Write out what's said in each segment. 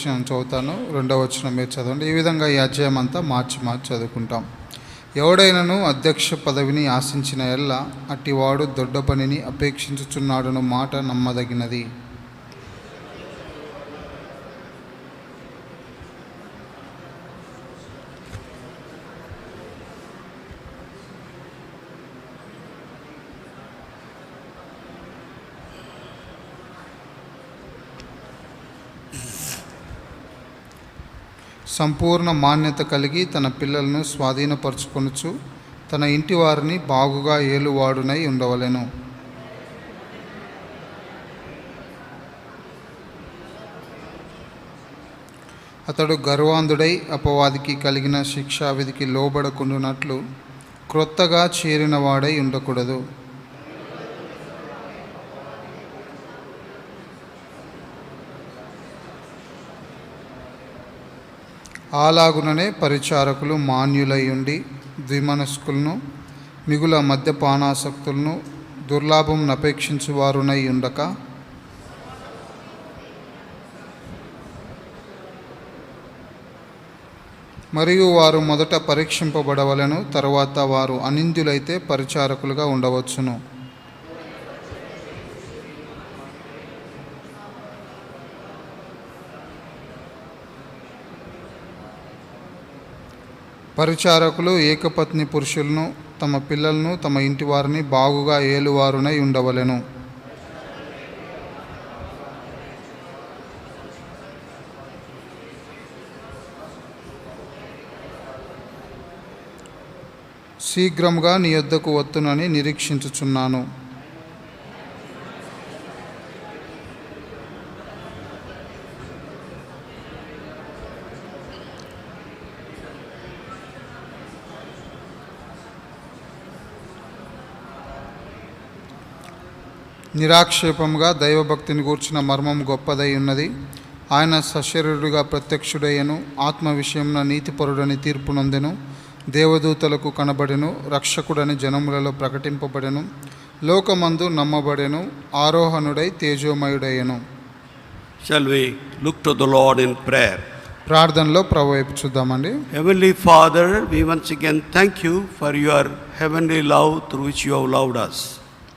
చదువుతాను. 2వ వచనం మీరు చదవండి. ఈ విధంగా ఈ అధ్యాయం అంతా మార్చి చదువుకుంటాం. ఎవడైనను అధ్యక్ష పదవిని ఆశించిన ఎల్ల అట్టివాడు దొడ్డ పనిని అపేక్షించుచున్నాడను మాట నమ్మదగినది. సంపూర్ణ మాన్యత కలిగి తన పిల్లలను స్వాధీనపరచుకొనుచు తన ఇంటి వారిని బాగుగా ఏలువాడునై ఉండవలెను. అతడు గర్వాంధుడై అపవాదికి కలిగిన శిక్షావిధికి లోబడకుండునట్లు క్రొత్తగా చేరిన వాడై ఉండకూడదు. అలాగుననే పరిచారకులు మాన్యులై ఉండి ద్విమనస్కులను మిగుల మద్యపానాసక్తులను దుర్లాభం నపేక్షించువారునై ఉండక మరియు వారు మొదట పరీక్షింపబడవలను, తరువాత వారు అనింద్యులైతే పరిచారకులుగా ఉండవచ్చును. పరిచారకులు ఏకపత్ని పురుషులను, తమ పిల్లలను, తమ ఇంటి వారిని బాగుగా ఏలువారునై ఉండవలెను. శీఘ్రముగా నీ యొద్దకు వత్తునని నిరీక్షించుచున్నాను. నిరాక్షేపముగా దైవభక్తిని గూర్చిన మర్మం గొప్పదై ఉన్నది. ఆయన సశరీరుడిగా ప్రత్యక్షుడయ్యను, ఆత్మ విషయమున నీతిపరుడని తీర్పు నొందెను, దేవదూతలకు కనబడెను, రక్షకుడని జనములలో ప్రకటింపబడెను, లోకమందు నమ్మబడెను, ఆరోహణుడై తేజోమయుడయ్యను. Shall we look to the Lord in prayer? ప్రార్థనలో ప్రభు వైపు చూద్దామండి. Heavenly Father, we once again thank you for your heavenly love through which you have loved us.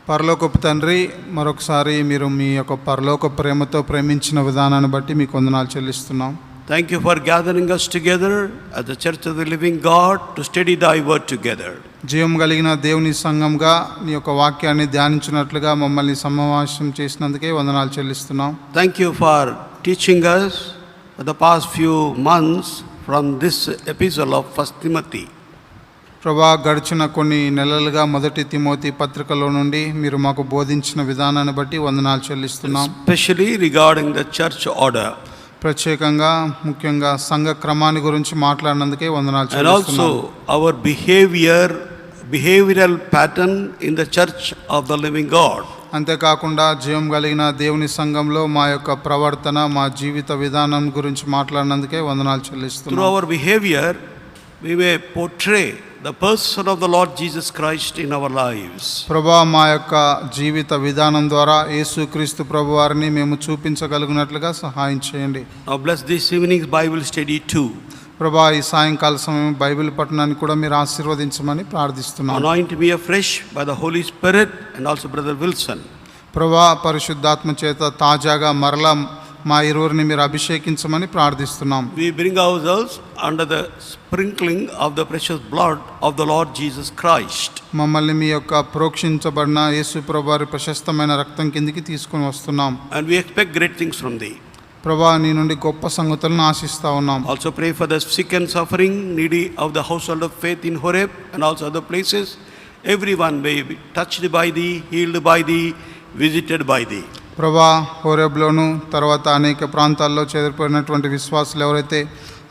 పరలోకపు తండ్రి, మరొకసారి మీరు మీ యొక్క పరలోక ప్రేమతో ప్రేమించిన విధానాన్ని బట్టి మీకు వందనాలు చెల్లిస్తున్నాం. Thank you for gathering us together as the Church of the Living God to study thy word together. జీవం కలిగిన దేవుని సంఘంగా నీ యొక్క వాక్యాన్ని ధ్యానించినట్లుగా మమ్మల్ని సమావేశం చేసినందుకే వందనాలు చెల్లిస్తున్నాం. Thank you for teaching us for the past few months from this epistle of 1 Timothy. ప్రభా, గడిచిన కొన్ని నెలలుగా 1 తిమోతి పత్రికలో నుండి మీరు మాకు బోధించిన విధానాన్ని బట్టి వందనాలు చెల్లిస్తున్నాం. Especially regarding the church order. ప్రత్యేకంగా ముఖ్యంగా సంఘ క్రమాన్ని గురించి మాట్లాడినందుకే వందనాలు చెల్లిస్తున్నాం. And also our behavioral pattern in the church of the living God. అంతేకాకుండా జీవం కలిగిన దేవుని సంఘంలో మా యొక్క ప్రవర్తన, మా జీవిత విధానం గురించి మాట్లాడినందుకే వందనాలు చెల్లిస్తున్నాం. Through our behavior we may portray the person of the Lord Jesus Christ in our lives. ప్రభా, మా యొక్క జీవిత విధానం ద్వారా యేసుక్రీస్తు ప్రభు వారిని మేము చూపించగలిగినట్లుగా సహాయం చేయండి. Now bless this evening's Bible study too. ప్రభా, ఈ సాయంకాల సమయం బైబిల్ పఠనాన్ని కూడా మీరు ఆశీర్వదించమని ప్రార్థిస్తున్నాను. Anoint me afresh by the Holy Spirit and also Brother Wilson. ప్రభా, పరిశుద్ధాత్మ చేత తాజాగా మరలా మా ఇరువురిని మీరు అభిషేకించమని ప్రార్థిస్తున్నాం. We bring ourselves under the sprinkling of the precious blood of the Lord Jesus Christ. మమ్మల్ని మీ యొక్క ప్రోక్షించబడిన యేసు ప్రభు వారి ప్రశస్తమైన రక్తం కిందికి తీసుకొని వస్తున్నాం. And we expect great things from thee. ప్రభా, నీ నుండి గొప్ప సంగతులను ఆశిస్తా ఉన్నాం. Also pray for the sick and suffering, needy of the household of faith in Horeb and also other places. Everyone may be touched by thee, healed by thee, visited by thee. ప్రభా, హోరేబ్లోను తర్వాత అనేక ప్రాంతాల్లో చెదిరిపోయినటువంటి విశ్వాసులు ఎవరైతే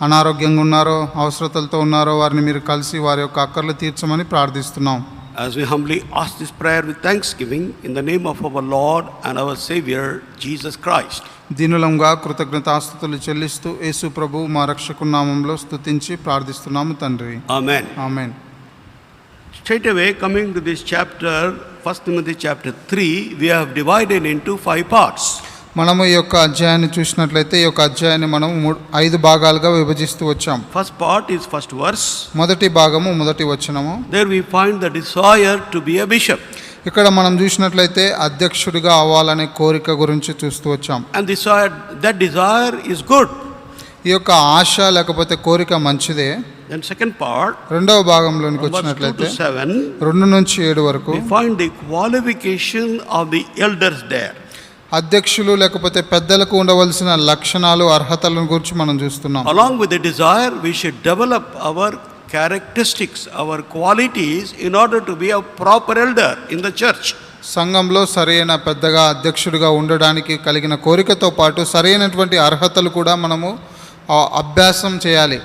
అనారోగ్యంగా ఉన్నారో, అవసరతలతో ఉన్నారో వారిని మీరు కలిసి వారి యొక్క అక్కర్లు తీర్చమని ప్రార్థిస్తున్నాం. As we humbly ask this prayer with thanksgiving in the name of our Lord and our Savior Jesus Christ. దీనులంగా కృతజ్ఞతాస్తుతులు చెల్లిస్తూ యేసు ప్రభు మా రక్షకు నామములో స్తుతించి ప్రార్థిస్తున్నాము తండ్రి. Amen. Amen. Straight away coming to this chapter, 1 Timothy chapter 3, we have divided into 5 parts. మనము ఈ యొక్క అధ్యాయాన్ని చూసినట్లయితే ఈ యొక్క అధ్యాయాన్ని మనం 5 భాగాలుగా విభజిస్తూ వచ్చాం. First part is first verse. మొదటి భాగము మొదటి వచనము. There we find the desire to be a bishop. ఇక్కడ మనం చూసినట్లయితే అధ్యక్షుడిగా అవ్వాలనే కోరిక గురించి చూస్తూ వచ్చాం. And that desire is good. ఈ యొక్క ఆశ లేకపోతే కోరిక మంచిదే. Then second part, రెండవ భాగంలోనికి verse 2 వచ్చినట్లయితే to 7, 2 నుంచి 7 వరకు we find the qualification of the elders there. అధ్యక్షులు లేకపోతే పెద్దలకు ఉండవలసిన లక్షణాలు అర్హతలను గురించి మనం చూస్తున్నాం. Along with the desire, we should develop our characteristics, our qualities in order to be a proper elder in the church. సంఘంలో సరైన పెద్దగా అధ్యక్షుడిగా ఉండడానికి కలిగిన కోరికతో పాటు సరైనటువంటి అర్హతలు కూడా మనము అభ్యాసం చేయాలి.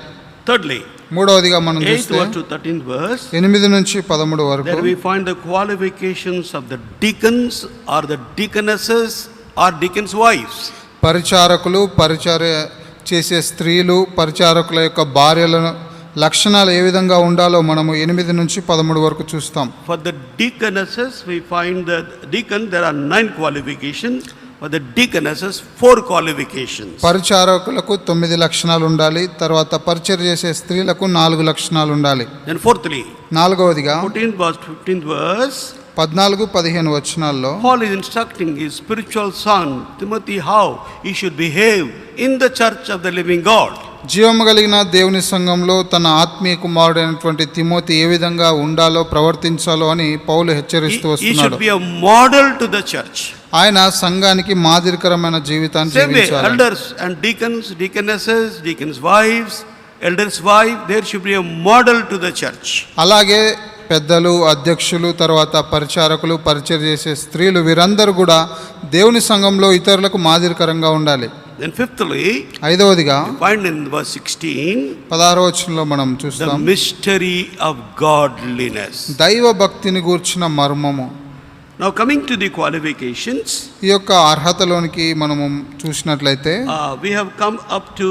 Thirdly, మూడవదిగా మనం 8th చూస్తే verse to 13th verse, 8 నుంచి 13 వరకు there we find the qualifications of the deacons or the deaconesses or deacons' wives. పరిచారకులు, పరిచర్య చేసే స్త్రీలు, పరిచారకుల యొక్క భార్యలను లక్షణాలు ఏ విధంగా ఉండాలో మనము 8 నుంచి 13 వరకు చూస్తాం. For the deaconesses, we find that deacon there are 9 qualifications. For the deaconesses, 4 qualifications. పరిచారకులకు 9 లక్షణాలు ఉండాలి. తర్వాత పరిచర్య చేసే స్త్రీలకు 4 లక్షణాలు ఉండాలి. Then fourthly, నాలుగవదిగా 14th verse, 15th verse, 14-15 వచనాల్లో Paul is instructing his spiritual son Timothy how he should behave in the church of the living God. జీవము కలిగిన దేవుని సంఘంలో తన ఆత్మీయ కుమారుడైనటువంటి తిమోతి ఏ విధంగా ఉండాలో ప్రవర్తించాలో అని పౌలు హెచ్చరిస్తూ He should వస్తున్నాడు. be a model to the church. ఆయన సంఘానికి మాదిరికరమైన జీవితాన్ని Same way, జీవించాలి. elders and deacons, deaconesses, deacons' wives, elders' wife, there should be a model to the church. అలాగే పెద్దలు, అధ్యక్షులు, తర్వాత పరిచారకులు, పరిచర్య చేసే స్త్రీలు వీరందరూ కూడా దేవుని సంఘంలో ఇతరులకు మాదిరికరంగా ఉండాలి. Then fifthly, ఐదవదిగా find in verse 16 16వ వచనంలో మనం the చూస్తాం mystery of godliness. దైవ భక్తిని గూర్చిన మర్మము. Now coming to the qualifications, ఈ యొక్క అర్హతలోనికి మనము చూసినట్లయితే we have come up to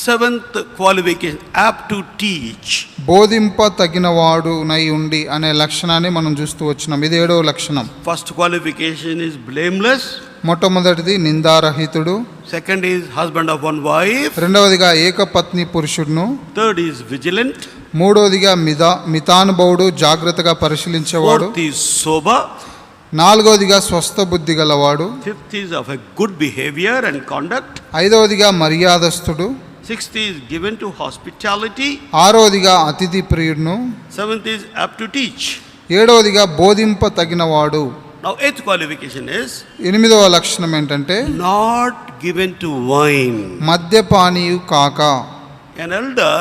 7th qualification, apt to teach. బోధింప తగినవాడు నై ఉండి అనే లక్షణాన్ని మనం చూస్తూ వచ్చినాం. ఇది 7వ లక్షణం. First qualification is blameless. మొట్టమొదటిది నిందారహితుడు. Second is husband of one wife. రెండవదిగా ఏకపత్ని పురుషుడును. Third is vigilant. మూడవదిగా మితానుభవుడు, జాగ్రత్తగా పరిశీలించేవాడు. Fourth is sober. నాలుగవదిగా స్వస్థ బుద్ధి గలవాడు. Fifth is of a good behavior and conduct. ఐదవదిగా మర్యాదస్తుడు. Sixth is given to hospitality. ఆరవదిగా అతిథి ప్రియుడును. Seventh is apt to teach. ఏడవదిగా బోధింప తగినవాడు. Now eighth qualification is 8వ లక్షణం ఏంటంటే not given to wine. మద్యపానీయు కాక. An elder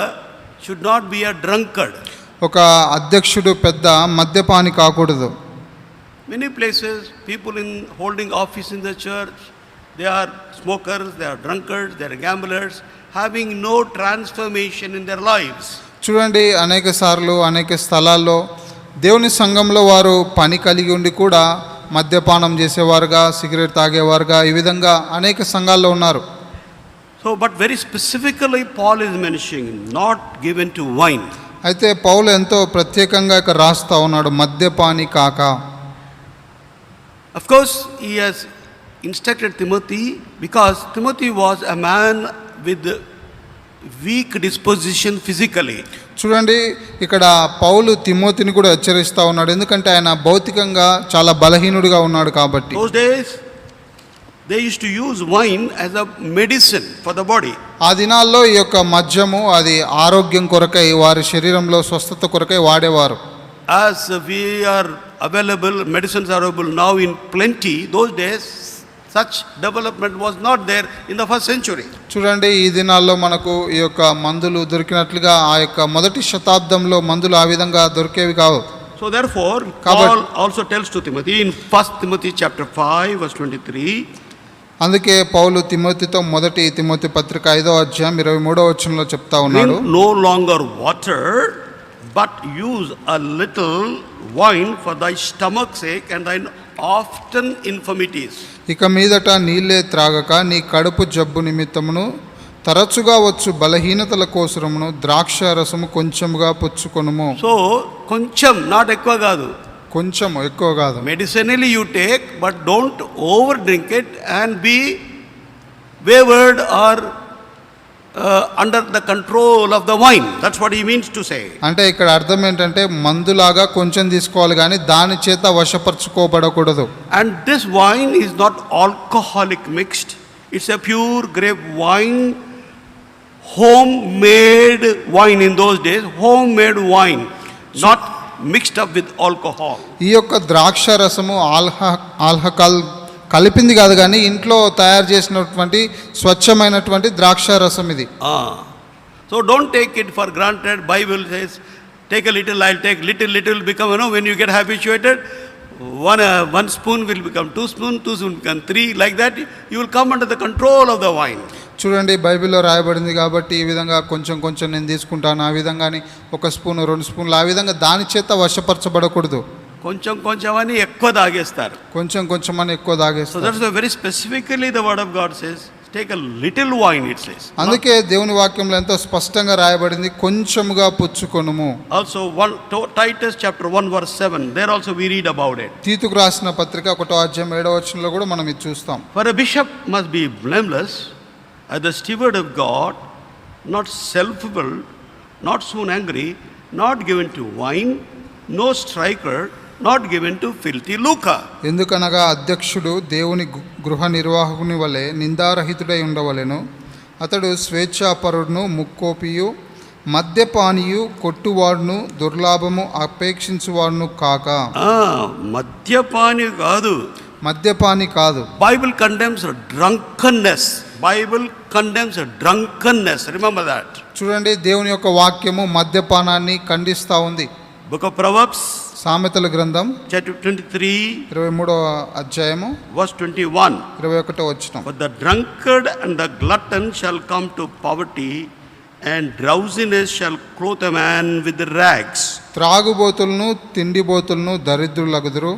should not be a drunkard. ఒక అధ్యక్షుడు పెద్ద మద్యపాని కాకూడదు. Many places, people in holding office in the church, they are smokers, they are drunkards, they are gamblers, having no transformation in their lives. చూడండి, అనేక సార్లు అనేక స్థలాల్లో దేవుని సంఘంలో వారు పని కలిగి ఉండి కూడా మద్యపానం చేసేవారుగా, సిగరెట్ తాగేవారుగా ఈ విధంగా అనేక సంఘాల్లో ఉన్నారు. So, but very specifically Paul is mentioning not given to wine. అయితే పౌలు ఎంతో ప్రత్యేకంగా ఇక్కడ రాస్తా ఉన్నాడు, మద్యపాని కాక. Of course, he has instructed Timothy because Timothy was a man with weak disposition physically. చూడండి, ఇక్కడ పౌలు తిమోతిని కూడా హెచ్చరిస్తూ ఉన్నాడు, ఎందుకంటే ఆయన భౌతికంగా చాలా బలహీనుడిగా ఉన్నాడు కాబట్టి. Those days, they used to use wine as a medicine for the body. ఆ దినాల్లో ఈ యొక్క మద్యము అది ఆరోగ్యం కొరకై, వారి శరీరంలో స్వస్థత కొరకై వాడేవారు. As we are available, medicines are available now in plenty, those days such development was not there in the first century. చూడండి, ఈ దినాల్లో మనకు ఈ యొక్క మందులు దొరికినట్లుగా ఆ యొక్క మొదటి శతాబ్దంలో మందులు ఆ విధంగా దొరికేవి కావు. So therefore, Paul also tells to Timothy in 1 Timothy chapter 5 verse 23, అందుకే పౌలు తిమోతితో మొదటి తిమోతి పత్రిక 5వ అధ్యాయం 23వ వచనంలో చెప్తా ఉన్నాడు, drink no longer water, but use a little wine for thy stomach's sake and thine often infirmities. ఇక మీదట నీళ్ళే త్రాగక నీ కడుపు జబ్బు నిమిత్తమును తరచుగా వచ్చు బలహీనతల కోసరమును ద్రాక్ష రసము కొంచెముగా పుచ్చుకొనుము. So కొంచెం, not ఎక్కువ కాదు, కొంచెం, ఎక్కువ కాదు. Medicinally you take, but don't over drink it and be wavered or under the control of the wine. That's what he means to say. అంటే ఇక్కడ అర్థం ఏంటంటే మందులాగా కొంచెం తీసుకోవాలి కానీ దాని చేత వశపరచుకోబడకూడదు. And this wine is not alcoholic mixed. It's a pure grape wine, homemade wine in those days, homemade wine, not mixed up with alcohol. ఈ యొక్క ద్రాక్ష రసము ఆల్కహాల్ కలిపింది కాదు కానీ ఇంట్లో తయారు చేసినటువంటి స్వచ్ఛమైనటువంటి ద్రాక్ష రసం ఇది. So don't take it for granted. Bible says, take a little, I'll take little become, when you get habituated, one spoon will become 2 spoons, 2 spoons become 3, like that you will come under the control of the wine. చూడండి, బైబిల్లో రాయబడింది కాబట్టి ఈ విధంగా కొంచెం కొంచెం నేను తీసుకుంటాను, ఆ విధంగానే 1 స్పూన్ 2 స్పూన్లు, ఆ విధంగా దాని చేత వశపరచబడకూడదు. కొంచెం అని ఎక్కువ తాగేస్తారు. కొంచెం అని ఎక్కువ So తాగేస్తారు. that's the very specifically the word of God says, take a little wine, it says. అందుకే దేవుని వాక్యంలో ఎంతో స్పష్టంగా రాయబడింది, కొంచెముగా పుచ్చుకొనుము. Also Titus chapter 1 verse 7, there also we read about it. తీతుకు రాసిన పత్రిక 1వ అధ్యాయం 7వ వచనంలో కూడా మనం ఇది చూస్తాం. For a bishop must be blameless, as the steward of God, not self-willed, not soon angry, not given to wine, no striker, not given to filthy lucre. ఎందుకనగా అధ్యక్షుడు దేవుని గృహ నిర్వాహకుని వలె నిందారహితుడై ఉండవలెను. అతడు స్వేచ్ఛాపరుడును, ముక్కోపియు, మద్యపానీయు, కొట్టువాడును, దుర్లాభము అపేక్షించువాడును కాక. మద్యపాని కాదు, మద్యపాని కాదు. Bible condemns drunkenness. Bible condemns drunkenness. Remember that. చూడండి, దేవుని యొక్క వాక్యము మద్యపానాన్ని ఖండిస్తూ ఉంది. Book of Proverbs, సామెతల గ్రంథం chapter 23, 23వ అధ్యాయము verse 21. 21వ వచనం. For the drunkard and the glutton shall come to poverty, and drowsiness shall clothe a man with rags. త్రాగుబోతులను తిండిబోతులను దరిద్రులగుదురు,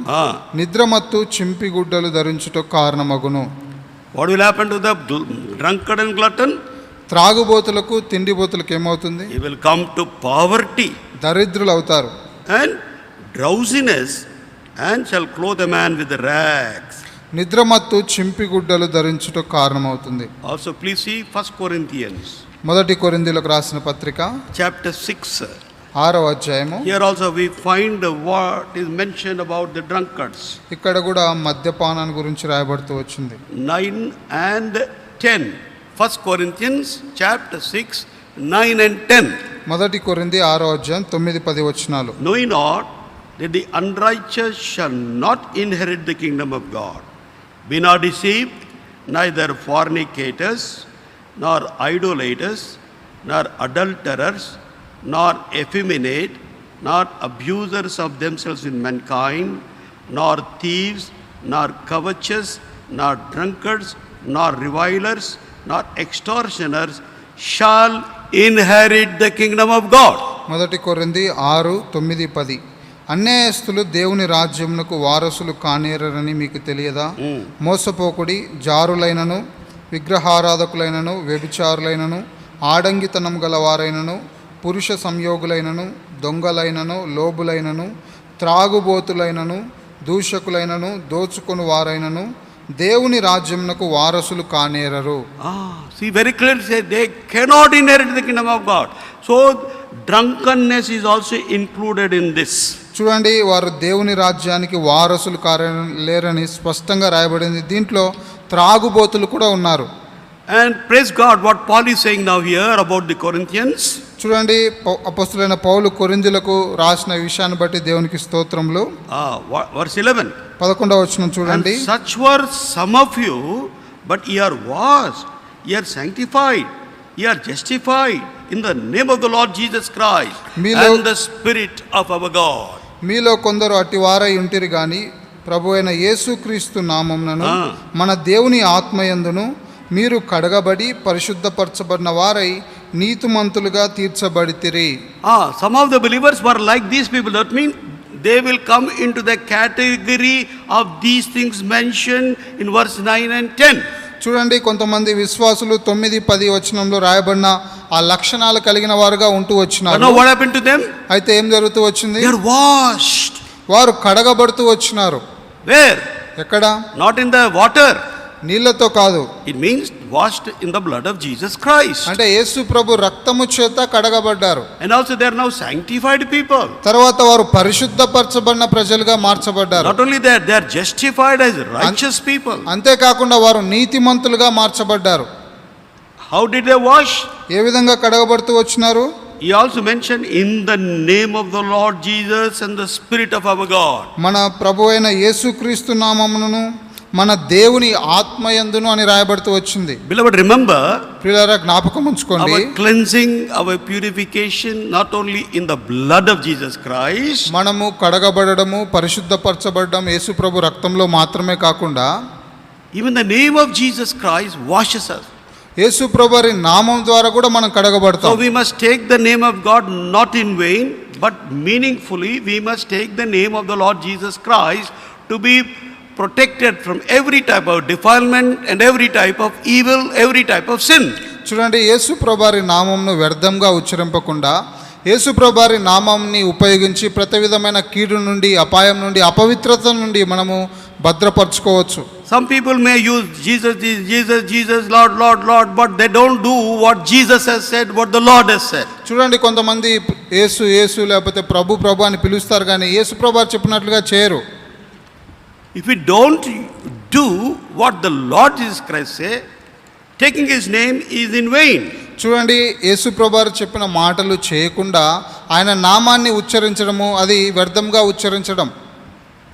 నిద్రమత్తు చింపిగుడ్డలు ధరించుటకు కారణమగును. What will happen to the drunkard and glutton? త్రాగుబోతులకు తిండిబోతులకు ఏమవుతుంది? He will come to poverty దరిద్రులు అవుతారు. and drowsiness, and shall clothe a man with rags. నిద్రమత్తు చింపిగుడ్డలు ధరించుటకు కారణమవుతుంది. Also please see 1 Corinthians 1 కొరింథీయులకు రాసిన పత్రిక chapter 6. 6వ అధ్యాయము. Here also we find what is mentioned about the drunkards. ఇక్కడ కూడా మద్యపానాన్ని గురించి రాయబడుతూ వచ్చింది. 9 and 10. 1 Corinthians chapter 6, 9 and 10. 1 కొరింథీ 6వ అధ్యాయం 9-10 వచనాలు. Know ye not that the unrighteous shall not inherit the kingdom of God? Be not deceived, neither fornicators, nor idolaters, nor adulterers, nor effeminate, nor abusers of themselves with mankind, nor thieves, nor covetous, nor drunkards, nor revilers, nor extortioners shall inherit the kingdom of God. 1 కొరింథీ 6, 9, 10. అన్యాయస్తులు దేవుని రాజ్యమునకు వారసులు కానేరని మీకు తెలియదా? మోసపోకుడి, జారులైనను, విగ్రహారాధకులైనను, వ్యభిచారులైనను, ఆడంగితనం గలవారైనను, పురుష సంయోగులైనను, దొంగలైనను, లోబులైనను, త్రాగుబోతులైనను, దూషకులైనను, దోచుకొని వారైనను దేవుని రాజ్యమునకు వారసులు కానేరరు. See very clearly say they cannot inherit the kingdom of God. So drunkenness is also included in this. చూడండి, వారు దేవుని రాజ్యానికి వారసులు లేరని స్పష్టంగా రాయబడింది. దీంట్లో త్రాగుబోతులు కూడా ఉన్నారు. And praise God, what Paul is saying now here about the Corinthians. చూడండి, అపొస్తలుడైన పౌలు కొరింథీయులకు రాసిన విషయాన్ని బట్టి దేవునికి స్తోత్రములు. Verse 11. 11వ వచనం చూడండి. And such were some of you, but ye are washed, ye are sanctified, ye are justified in the name of the Lord Jesus Christ and the Spirit of our God. మీలో కొందరు అట్టి వారై ఉంటిరి గాని ప్రభు అయిన యేసుక్రీస్తు నామమునను మన దేవుని ఆత్మయందును మీరు కడగబడి పరిశుద్ధపరచబడిన వారై నీతిమంతులుగా తీర్చబడితిరి. Some of the believers were like these people. That means they will come into the category of these things mentioned in verse 9 and 10. చూడండి, కొంతమంది విశ్వాసులు 9, 10 వచనంలో రాయబడిన ఆ లక్షణాలు కలిగిన వారుగా ఉంటూ వచ్చినారు. Now what happened to them? అయితే ఏం జరుగుతూ వచ్చింది? They are washed. వారు కడగబడుతూ వచ్చినారు. Where? ఎక్కడ? Not in the water. నీళ్లతో కాదు, It means washed in the blood of Jesus Christ. అంటే యేసు ప్రభు రక్తము చేత కడగబడ్డారు. And also they are now sanctified people. తర్వాత వారు పరిశుద్ధపరచబడిన ప్రజలుగా మార్చబడ్డారు. Not only that, they are justified as righteous people. అంతేకాకుండా వారు నీతిమంతులుగా మార్చబడ్డారు. How did they wash? ఏ విధంగా కడగబడుతూ వచ్చినారు? He also mentioned in the name of the Lord Jesus and the Spirit of our God. మన ప్రభు అయిన యేసుక్రీస్తు నామమును మన దేవుని ఆత్మయందును అని రాయబడుతూ వచ్చింది. Beloved, remember ప్రియులారా, జ్ఞాపకం ఉంచుకోండి, our cleansing, our purification, not only in the blood of Jesus Christ, మనము కడగబడము, పరిశుద్ధపరచబడడం యేసు ప్రభు రక్తంలో మాత్రమే కాకుండా even the name of Jesus Christ washes us. యేసు ప్రభు వారి నామం ద్వారా కూడా మనం So కడగబడతాం. we must take the name of God not in vain, but meaningfully. We must take the name of the Lord Jesus Christ to be protected from every type of defilement and every type of evil, every type of sin. చూడండి, యేసు ప్రభు వారి నామంను వ్యర్థంగా ఉచ్చరింపకుండా యేసు ప్రభు వారి నామంని ఉపయోగించి ప్రతి విధమైన కీడు నుండి, అపాయం నుండి, అపవిత్రత నుండి మనము భద్రపరచుకోవచ్చు. Some people may use Jesus, Jesus, Jesus, Lord, Lord, Lord, but they don't do what Jesus has said, what the Lord has said. చూడండి, కొంతమంది యేసు యేసు లేకపోతే ప్రభు ప్రభు అని పిలుస్తారు, కానీ యేసు ప్రభు వారు చెప్పినట్లుగా చేయరు. If we don't do what the Lord Jesus Christ say, taking his name is in vain. చూడండి, యేసు ప్రభు వారు చెప్పిన మాటలు చేయకుండా ఆయన నామాన్ని ఉచ్చరించడము అది వ్యర్థంగా ఉచ్చరించడం.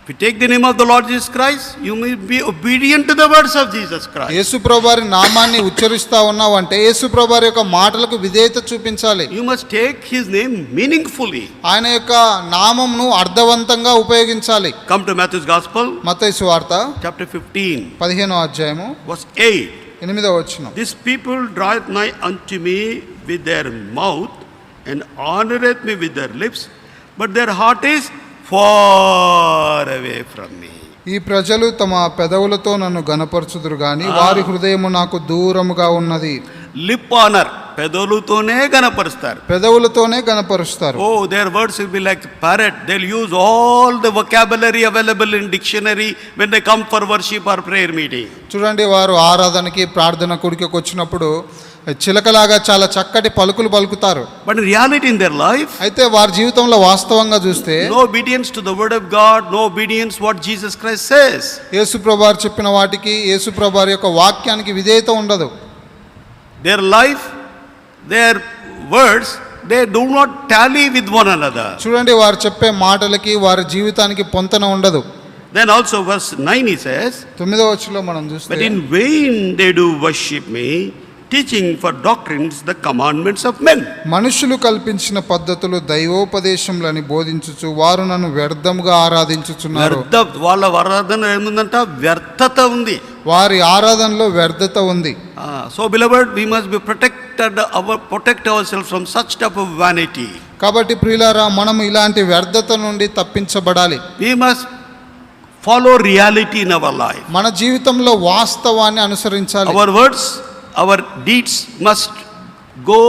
If you take the name of the Lord Jesus Christ, you may be obedient to the words of Jesus Christ. యేసు ప్రభు వారి నామాన్ని ఉచ్చరిస్తా ఉన్నావంటే యేసు ప్రభు వారి యొక్క మాటలకు విధేయత చూపించాలి. You must take his name meaningfully. ఆయన యొక్క నామమును అర్థవంతంగా ఉపయోగించాలి. Come to Matthew's Gospel, మత్తయి సువార్త chapter 15, 15వ అధ్యాయము verse 8. 8వ వచనం. These people draweth nigh unto me with their mouth, and honoreth me with their lips, but their heart is far away from me. ఈ ప్రజలు తమ పెదవులతో నన్ను గనపరచుదురు గాని వారి హృదయము నాకు దూరముగా ఉన్నది. Lip honor, పెదవులతోనే గనపరుస్తారు. పెదవులతోనే గనపరుస్తారు. Oh, their words will be like parrot. They'll use all the vocabulary available in dictionary when they come for worship or prayer meeting. చూడండి, వారు ఆరాధనకి ప్రార్థన కూడికకి వచ్చినప్పుడు చిలకలాగా చాలా చక్కటి పలుకులు పలుకుతారు. But in reality in their life, అయితే వారి జీవితంలో వాస్తవంగా చూస్తే no obedience to the word of God, no obedience what Jesus Christ says. యేసు ప్రభు వారు చెప్పిన వాటికి, యేసు ప్రభు వారి యొక్క వాక్యానికి విధేయత ఉండదు. Their life, their words, they do not tally with one another. చూడండి, వారు చెప్పే మాటలకి వారి జీవితానికి పొంతన ఉండదు. Then also verse 9 he says, 9వ వచనంలో మనం చూస్తే, but in vain they do worship me, teaching for doctrines the commandments of men. మనుషులు కల్పించిన పద్ధతులు దైవోపదేశములని బోధించుచు వారు నన్ను వ్యర్థముగా ఆరాధించుచున్నారు. వాళ్ళ ఆరాధన ఏముందంట? వ్యర్థత ఉంది. వారి ఆరాధనలో వ్యర్థత ఉంది. So beloved, we must be protect ourselves from such type of vanity. కాబట్టి ప్రియులారా, మనం ఇలాంటి వ్యర్థత నుండి తప్పించబడాలి. We must follow reality in our life. మన జీవితంలో వాస్తవాన్ని అనుసరించాలి. Our words, our deeds must go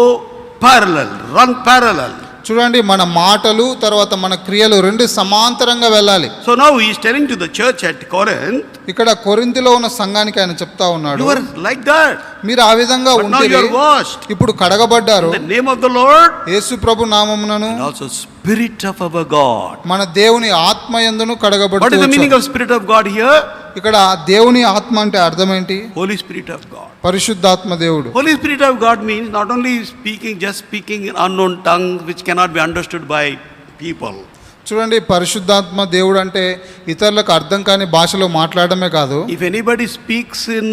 parallel, run parallel. చూడండి, మన మాటలు తర్వాత మన క్రియలు రెండు సమాంతరంగా వెళ్ళాలి. So now he is telling to the church at Corinth, ఇక్కడ కొరింథీలో ఉన్న సంఘానికి ఆయన చెప్తా ఉన్నాడు, you are like that, మీరు ఆ విధంగా but now you ఉంటే are washed ఇప్పుడు కడగబడ్డారు in the name of the Lord Yesu Prabhu నామమునను and also Spirit of our God. మన దేవుని ఆత్మయందును What is the meaning కడగబడుతూ. of Spirit of God here? ఇక్కడ దేవుని ఆత్మ అంటే అర్థం ఏంటి? Holy Spirit of God. పరిశుద్ధాత్మ దేవుడు. Holy Spirit of God means not only just speaking in unknown tongues which cannot be understood by people. చూడండి, పరిశుద్ధాత్మ దేవుడు అంటే ఇతరులకు అర్థం కాని భాషలో మాట్లాడమే కాదు. If anybody speaks in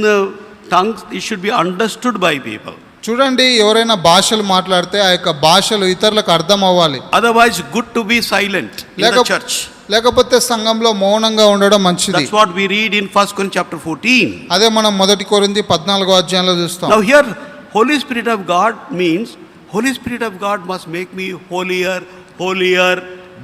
tongues, it should be understood by people. చూడండి, ఎవరైనా భాషలు మాట్లాడితే ఆ యొక్క భాషలు ఇతరులకు అర్థం అవ్వాలి. Otherwise, good to be silent in the church. లేకపోతే సంఘంలో మౌనంగా ఉండడం మంచిది. That's what we read in 1 Corinthians chapter 14. అదే మనం 1 కొరింథీ 14వ అధ్యాయంలో చూస్తాం. Now here, Holy Spirit of God means Holy Spirit of God must make me holier, holier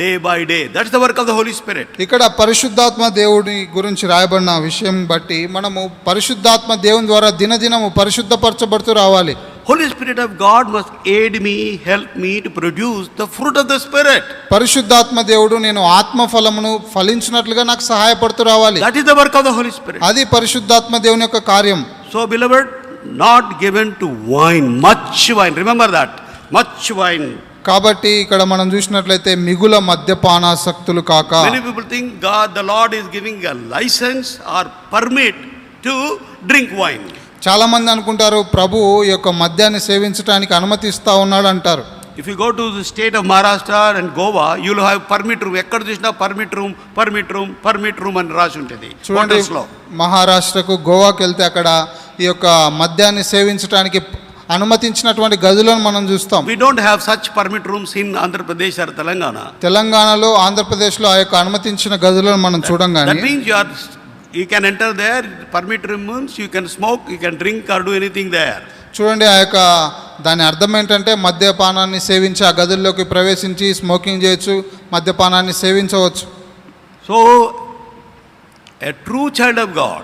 day by day. That's the work of the Holy Spirit. ఇక్కడ పరిశుద్ధాత్మ దేవుడి గురించి రాయబడిన విషయం బట్టి మనము పరిశుద్ధాత్మ దేవుని ద్వారా దినదినము పరిశుద్ధపరచబడుతూ రావాలి. Holy Spirit of God must aid me, help me to produce the fruit of the Spirit. పరిశుద్ధాత్మ దేవుడు నేను ఆత్మ ఫలమును ఫలించినట్లుగా నాకు సహాయపడుతూ రావాలి. That is the work of the Holy Spirit. అది పరిశుద్ధాత్మ దేవుని యొక్క కార్యం. So beloved, not given to wine, much wine. Remember that, much wine. కాబట్టి ఇక్కడ మనం చూసినట్లయితే మిగుల మద్యపానాసక్తులు కాక. Many people think God, the Lord is giving a license or permit to drink wine. చాలా మంది అనుకుంటారు ప్రభు ఈ యొక్క మద్యాన్ని సేవించడానికి అనుమతిస్తా ఉన్నాడు అంటారు. If you go to the state of Maharashtra and Goa, you will have permit room. ఎక్కడ చూసినా permit room అని రాసి ఉంటుంది చూడండి, hotels లో. మహారాష్ట్రకు గోవాకి వెళ్తే అక్కడ ఈ యొక్క మద్యాన్ని సేవించడానికి అనుమతించినటువంటి గదులను మనం చూస్తాం. We don't have such permit rooms in Andhra Pradesh or Telangana. తెలంగాణలో ఆంధ్రప్రదేశ్లో ఆ యొక్క అనుమతించిన గదులను మనం చూడంగానే That means you can enter there, permit rooms, you can smoke, you can drink or do anything there. చూడండి, ఆ యొక్క దాని అర్థం ఏంటంటే మద్యపానాన్ని సేవించి ఆ గదుల్లోకి ప్రవేశించి స్మోకింగ్ చేయొచ్చు, మద్యపానాన్ని సేవించవచ్చు. So a true child of God,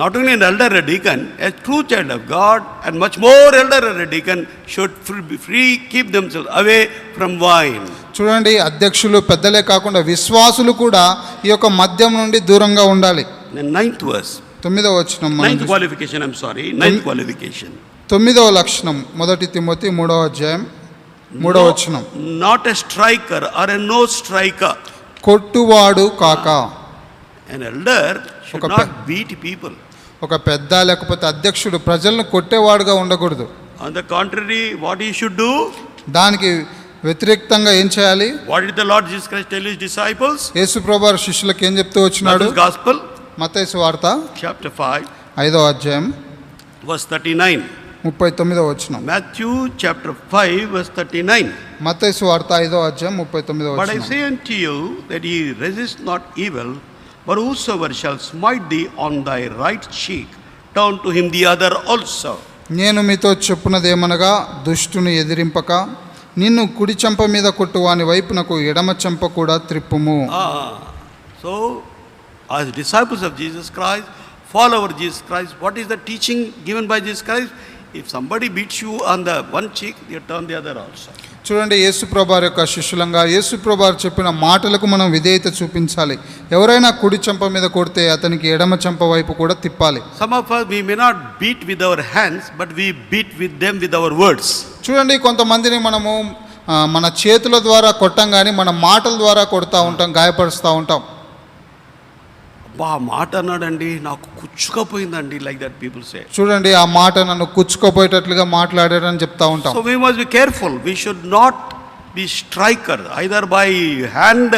not only an elder or a deacon, a true child of God and much more elder or a deacon should keep themselves away from wine. చూడండి, అధ్యక్షులు పెద్దలే కాకుండా విశ్వాసులు కూడా ఈ యొక్క మద్యం నుండి దూరంగా ఉండాలి. The 9th verse. 9వ వచనం. 9th qualification, I'm sorry. 9th qualification. 9వ లక్షణం, 1 తిమోతి 3వ అధ్యాయం 3వ వచనం. Not a striker or a no striker. కొట్టువాడు కాక. An elder should not beat people. ఒక పెద్ద లేకపోతే అధ్యక్షుడు ప్రజలను కొట్టేవాడుగా ఉండకూడదు. On the contrary, what he should do? దానికి వ్యతిరేకంగా ఏం చేయాలి? What did the Lord Jesus Christ tell his disciples? యేసు ప్రభువు శిష్యులకు ఏం చెప్తూ వచ్చినాడు? Matthew's Gospel, మత్తయి సువార్త chapter 5, 5వ అధ్యాయం verse 39. 39వ వచనం. Matthew chapter 5, verse 39. మత్తయి సువార్త 5వ అధ్యాయం 39వ But I వచనం. say unto you that ye resist not evil, but whosoever shall smite thee on thy right cheek, turn to him the other also. నేను మీతో చెప్పున్నదేమనగా దుష్టుని ఎదిరింపక నిన్ను కుడి చెంప మీద కొట్టువాని వైపునకు ఎడమ చెంప కూడా త్రిప్పుము. So as disciples of Jesus Christ, follower of Jesus Christ, what is the teaching given by Jesus Christ? If somebody beats you on the one cheek, you turn the other also. చూడండి, యేసు ప్రభువారి యొక్క శిష్యులంగా యేసు ప్రభువారు చెప్పిన మాటలకు మనం విధేయత చూపించాలి. ఎవరైనా కుడి చెంప మీద కొడితే అతనికి ఎడమ చెంప వైపు కూడా తిప్పాలి. Some of us, we may not beat with our hands, but we beat with them with our words. చూడండి, కొంతమందిని మనము మన చేతుల ద్వారా కొట్టం కానీ మన మాటల ద్వారా కొడతా ఉంటాం, గాయపరుస్తూ ఉంటాం. బా మాట అన్నాడండి, నాకు కుచ్చుకపోయిందండి, లైక్ దట్ పీపుల్ సే. చూడండి, ఆ మాట నన్ను కుచ్చుకోపోయేటట్లుగా మాట్లాడారని చెప్తా ఉంటాం. So we must be careful. We should not be striker either by hand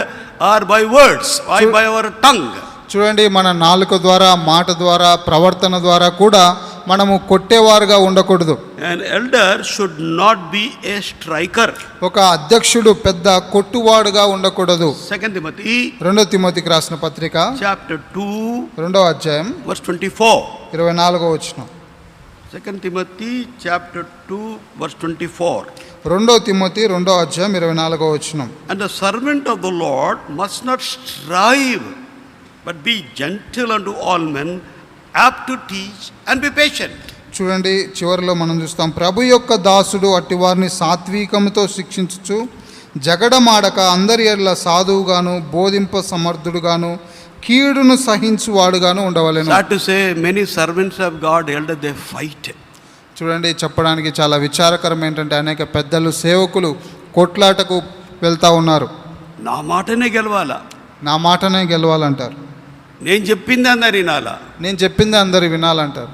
or by words, or by our tongue. చూడండి, మన నాలుక ద్వారా, మాట ద్వారా, ప్రవర్తన ద్వారా కూడా మనము కొట్టేవారుగా ఉండకూడదు. An elder should not be a striker. ఒక అధ్యక్షుడు పెద్ద కొట్టువాడుగా ఉండకూడదు. 2 Timothy 2 తిమోతికి రాసిన పత్రిక chapter 2, 2వ అధ్యాయం verse 24. 24వ వచనం. 2 Timothy chapter 2, verse 24. 2 తిమోతి 2వ అధ్యాయం 24వ వచనం. And the servant of the Lord must not strive, but be gentle unto all men, apt to teach and be patient. చూడండి, చివరిలో మనం చూస్తాం, ప్రభు యొక్క దాసుడు అట్టి వారిని సాత్వికముతో శిక్షించుచు జగడమాడక అందరి ఎడల సాధువుగాను బోధింప సమర్థుడుగాను కీడును సహించువాడుగాను ఉండవలెను. Sad to say, many servants of God, elder, they fight. చూడండి, చెప్పడానికి చాలా విచారకరం ఏంటంటే అనేక పెద్దలు, సేవకులు కొట్లాటకు వెళ్తా ఉన్నారు. నా మాటనే గెలవాలా, నా మాటనే గెలవాలంటారు, నేను చెప్పింది అందరు వినాలా, నేను చెప్పింది అందరు వినాలంటారు.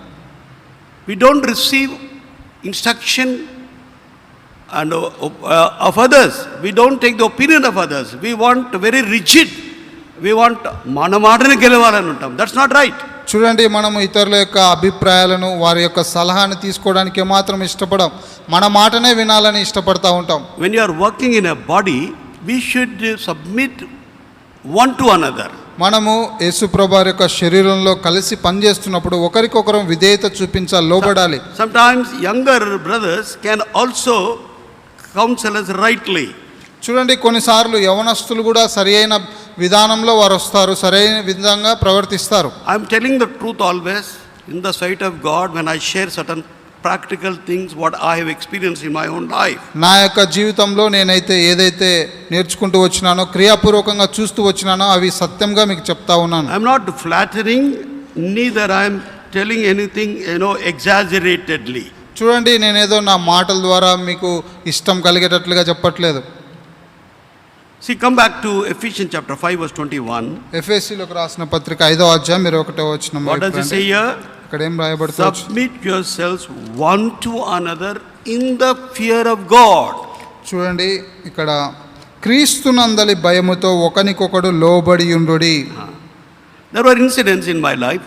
We don't receive instruction and of others. We don't take the opinion of others. We want very rigid. We want మన మాటనే గెలవాలని ఉంటాం. That's not right. చూడండి, మనము ఇతరుల యొక్క అభిప్రాయాలను, వారి యొక్క సలహాను తీసుకోవడానికి మాత్రం ఇష్టపడం, మన మాటనే వినాలని ఇష్టపడతా ఉంటాం. When you are working in a body, we should submit one to another. మనము యేసు ప్రభువారి యొక్క శరీరంలో కలిసి పనిచేస్తున్నప్పుడు ఒకరికొకరు విధేయత చూపించాలి, లోబడాలి. Sometimes younger brothers can also counsel us rightly. చూడండి, కొన్నిసార్లు యవనస్తులు కూడా సరైన విధానంలో వారు వస్తారు, సరైన విధంగా ప్రవర్తిస్తారు. I am telling the truth always in the sight of God when I share certain practical things what I have experienced in my own life. నా యొక్క జీవితంలో నేనైతే ఏదైతే నేర్చుకుంటూ వచ్చినానో క్రియాపూర్వకంగా చూస్తూ వచ్చినానో అవి సత్యంగా మీకు చెప్తా ఉన్నాను. I am not flattering, neither I am telling anything, exaggeratedly. చూడండి, నేనేదో నా మాటల ద్వారా మీకు ఇష్టం కలిగేటట్లుగా చెప్పట్లేదు. See, come back to Ephesians chapter 5 verse 21. ఎఫెసీయులకు రాసిన పత్రిక 5వ అధ్యాయం 21వ వచనం. What does it say here? ఇక్కడ ఏం రాయబడుతుంది? Submit yourselves one to another in the fear of God. చూడండి, ఇక్కడ క్రీస్తునందలి భయముతో ఒకనికొకడు లోబడి ఉండుడి. There were incidents in my life.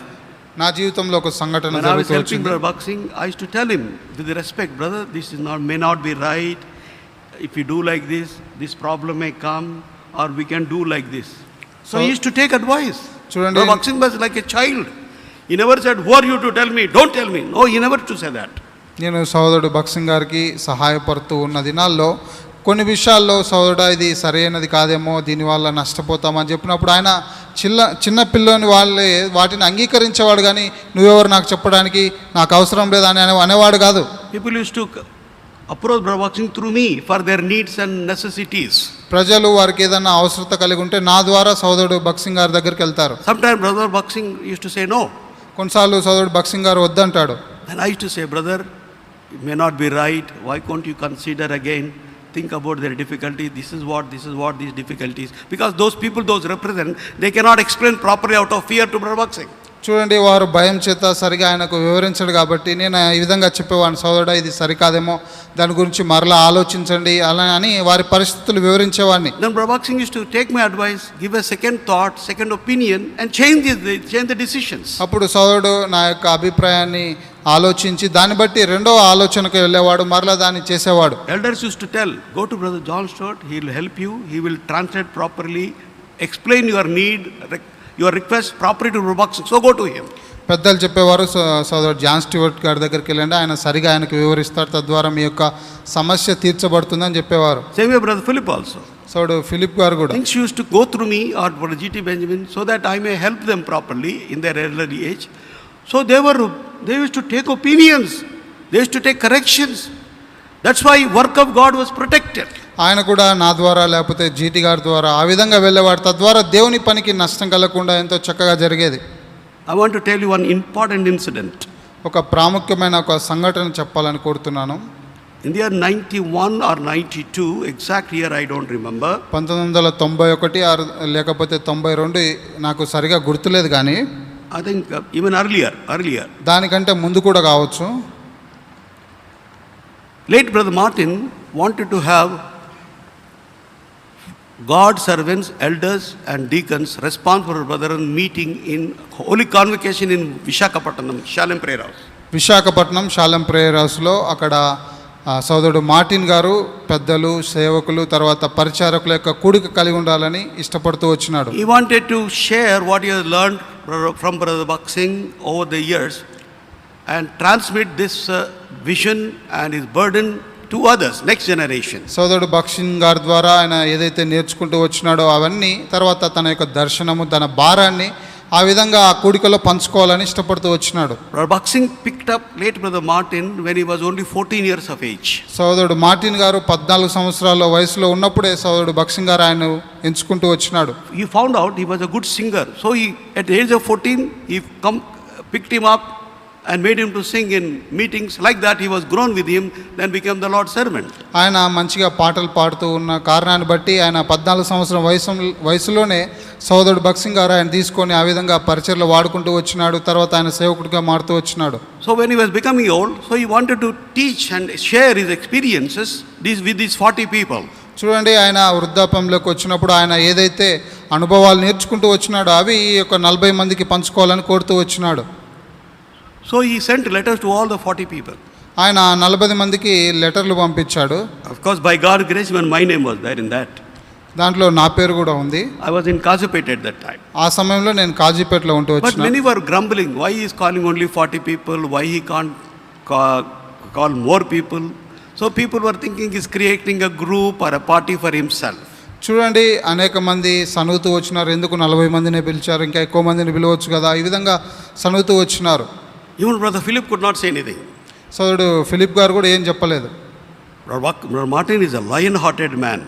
నా జీవితంలో ఒక సంఘటన When I was జరుగుతూ helping వచ్చింది. brother boxing, I used to tell him with respect, brother, this is not may not be right. If you do like this problem may come, or we can do like this. So he used to take advice. చూడండి, Brother boxing was like a child. He never said, "Who are you to tell me? Don't tell me." No, he never to say that. నేను సోదరుడు బక్సింగ్ గారికి సహాయపడుతూ ఉన్న దినాల్లో కొన్ని విషయాల్లో సోదరుడా ఇది సరైనది కాదేమో, దీనివల్ల నష్టపోతామని చెప్పినప్పుడు ఆయన చిన్న పిల్లోని వాళ్ళే వాటిని అంగీకరించేవాడు, కానీ నువ్వెవరు నాకు చెప్పడానికి, నాకు అవసరం లేదు అని అనేవాడు కాదు. People used to approach brother boxing through me for their needs and necessities. ప్రజలు వారికి ఏదైనా అవసరత కలిగి ఉంటే నా ద్వారా సోదరుడు బక్సింగ్ గారి దగ్గరికి వెళ్తారు. Sometimes brother boxing used to say no. కొన్నిసార్లు సోదరుడు బక్సింగ్ గారు వద్దంటాడు. And I used to say, brother, it may not be right. Why can't you consider again? Think about their difficulty. This is what these difficulties. Because those people, those represent, they cannot explain properly out of fear to brother boxing. చూడండి, వారు భయం చేత సరిగా ఆయనకు వివరించడు కాబట్టి నేను ఈ విధంగా చెప్పేవాడిని, సోదరుడా ఇది సరికాదేమో, దాని గురించి మరలా ఆలోచించండి అలా అని వారి పరిస్థితులు వివరించేవాడిని. Then brother boxing used to take my advice, give a second thought, second opinion, and change the decisions. అప్పుడు సోదరుడు నా యొక్క అభిప్రాయాన్ని ఆలోచించి దాన్ని బట్టి రెండో ఆలోచనకు వెళ్ళేవాడు, మరలా దాన్ని చేసేవాడు. Elders used to tell, go to brother John Stott, he will help you, he will translate properly, explain your need, your request properly to brother boxing. So go to him. పెద్దలు చెప్పేవారు, సోదరుడు జాన్ స్టీవర్ట్ గారి దగ్గరికి వెళ్ళండి, ఆయన సరిగా ఆయనకు వివరిస్తారు, తద్వారా మీ యొక్క సమస్య తీర్చబడుతుందని చెప్పేవారు. Same way brother Philip also. సోదరుడు ఫిలిప్ గారు కూడా Things used to go through me or brother G.T. Benjamin so that I may help them properly in their elderly age. So they used to take opinions, they used to take corrections. That's why work of God was protected. ఆయన కూడా నా ద్వారా లేకపోతే GT గారి ద్వారా ఆ విధంగా వెళ్ళేవాడు, తద్వారా దేవుని పనికి నష్టం కలగకుండా ఎంతో చక్కగా జరిగేది. I want to tell you one important incident. ఒక ప్రాముఖ్యమైన ఒక సంఘటన చెప్పాలని కోరుతున్నాను. In the year 91 or 92, exact year I don't remember. 1991 లేకపోతే 92 నాకు సరిగా గుర్తులేదు, కానీ I think even earlier. దానికంటే ముందు కూడా కావచ్చు. Late brother Martin wanted to have God servants, elders and deacons responsible for brethren meeting in Holy Convocation in Visakhapatnam, Shalem Prayer House. Visakhapatnam Shalem prayer హౌస్లో అక్కడ సోదరుడు మార్టిన్ గారు పెద్దలు, సేవకులు, తర్వాత పరిచారకుల యొక్క కూడిక కలిగి ఉండాలని ఇష్టపడుతూ వచ్చినాడు. He wanted to share what he has learned from brother boxing over the years and transmit this vision and his burden to others, next generation. సోదరుడు బక్సింగ్ గారి ద్వారా ఆయన ఏదైతే నేర్చుకుంటూ వచ్చినాడో అవన్నీ తర్వాత తన యొక్క దర్శనము, తన భారాన్ని ఆ విధంగా ఆ కూడికలో పంచుకోవాలని ఇష్టపడుతూ వచ్చినాడు. Brother boxing picked up late brother Martin when he was only 14 years of age. సోదరుడు మార్టిన్ గారు 14 సంవత్సరాల వయసులో ఉన్నప్పుడే సోదరుడు బక్సింగ్ గారు ఆయన ఎంచుకుంటూ వచ్చినాడు. He found out he was a good singer, so he at the age of 14 he picked him up and made him to sing in meetings. Like that he was grown with him, then became the Lord's servant. ఆయన మంచిగా పాటలు పాడుతూ ఉన్న కారణాన్ని బట్టి ఆయన 14 సంవత్సరం వయసులోనే సోదరుడు బక్సింగ్ గారు ఆయన తీసుకొని ఆ విధంగా పరిచర్లో వాడుకుంటూ వచ్చినాడు. తర్వాత ఆయన సేవకుడిగా మారుతూ వచ్చినాడు. So when he was becoming old, so he wanted to teach and share his experiences with these 40 people. చూడండి, ఆయన వృద్ధాప్యంలోకి వచ్చినప్పుడు ఆయన ఏదైతే అనుభవాలు నేర్చుకుంటూ వచ్చినాడో అవి ఈ యొక్క 40 మందికి పంచుకోవాలని కోరుతూ వచ్చినాడు. So he sent letters to all the 40 people. ఆయన 40 మందికి లెటర్లు పంపించాడు. Of course, by God's grace, even my name was there in that. దాంట్లో నా పేరు కూడా ఉంది. I was in Kazipet at that time. ఆ సమయంలో నేను కాజీపేటలో ఉంటూ But వచ్చిన. many were grumbling. Why he is calling only 40 people? Why he can't call more people? So people were thinking he's creating a group or a party for himself. చూడండి, అనేక మంది సనుగుతూ వచ్చినారు, ఎందుకు 40 మందినే పిలిచారు, ఇంకా ఎక్కువ మందిని పిలవచ్చు కదా, ఈ విధంగా సనుగుతూ వచ్చినారు. Even brother Philip could not say anything. సోదరుడు ఫిలిప్ గారు కూడా ఏం చెప్పలేదు. Brother Martin is a lion-hearted man.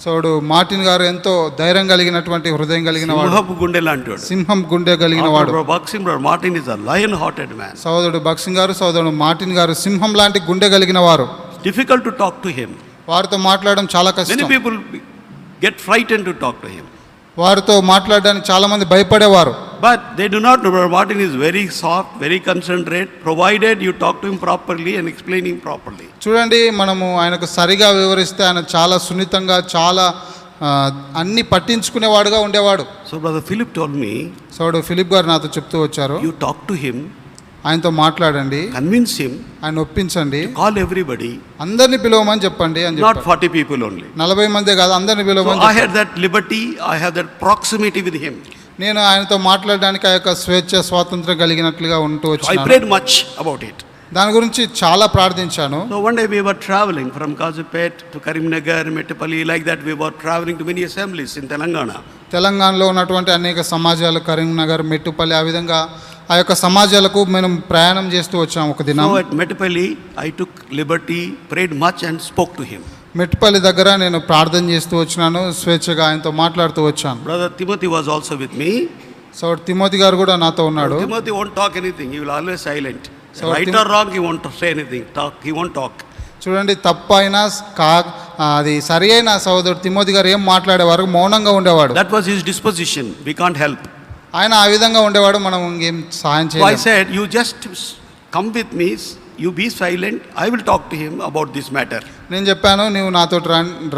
సోదరుడు మార్టిన్ గారు ఎంతో ధైర్యం కలిగినటువంటి హృదయం కలిగిన వాడు, సింహపు గుండె లాంటి వాడు. సింహం గుండె కలిగిన వాడు. Brother Martin is a lion-hearted man. సోదరుడు బక్సింగ్ గారు, సోదరుడు మార్టిన్ గారు సింహం లాంటి గుండె కలిగిన వారు. It's difficult to talk to him. వారితో మాట్లాడడం చాలా Many కష్టం. people get frightened to talk to him. వారితో మాట్లాడడానికి చాలా మంది భయపడేవారు. But they do not know. Brother Martin is very soft, very concentrate, provided you talk to him properly and explain him properly. చూడండి, మనము ఆయనకు సరిగా వివరిస్తే ఆయన చాలా సున్నితంగా, చాలా అన్ని పట్టించుకునేవాడుగా ఉండేవాడు. So Brother Philip told me, సోదరుడు ఫిలిప్ గారు నాతో చెప్తూ వచ్చారు, you talk to him, ఆయనతో మాట్లాడండి, convince him, ఆయన ఒప్పించండి, call everybody, అందరిని పిలవమని చెప్పండి అని not చెప్పారు. 40 people only. 40 మందే కాదు, అందరిని So పిలవమని I చెప్పారు. had that liberty, I have that proximity with him. నేను ఆయనతో మాట్లాడడానికి ఆ యొక్క స్వేచ్ఛ, స్వాతంత్రం కలిగినట్లుగా ఉంటూ So I వచ్చాను. prayed much about it. దాని గురించి చాలా ప్రార్థించాను. So one day we were traveling from Kazipet to Karimnagar, Mettepalli, like that we were traveling to many assemblies in Telangana. తెలంగాణలో ఉన్నటువంటి అనేక సమాజాలు, కరీంనగర్, మెట్టుపల్లి, ఆ విధంగా ఆ యొక్క సమాజాలకు మేము ప్రయాణం చేస్తూ వచ్చాము ఒక దినం. So at Mettepalli, I took liberty, prayed much and spoke to him. Mettupalli దగ్గర నేను ప్రార్థన చేస్తూ వచ్చినాను, స్వేచ్ఛగా ఆయనతో మాట్లాడుతూ వచ్చాను. Brother Timothy was also with me. So Timothy గారు కూడా నాతో ఉన్నాడు. Timothy won't talk anything, he will always silent. So Right or wrong, he won't say anything, he won't talk. చూడండి, తప్పు అయినా అది సరి అయినా సహోదరుడు తిమోతి గారు ఏం మాట్లాడేవారు, మౌనంగా ఉండేవాడు. That was his disposition, we can't help. ఆయన ఆ విధంగా ఉండేవాడు, మనం ఇంకేం సహాయం So I చేయలేం. said, you just come with me, you be silent, I will talk to him about this matter. నేను చెప్పాను, నీవు నాతో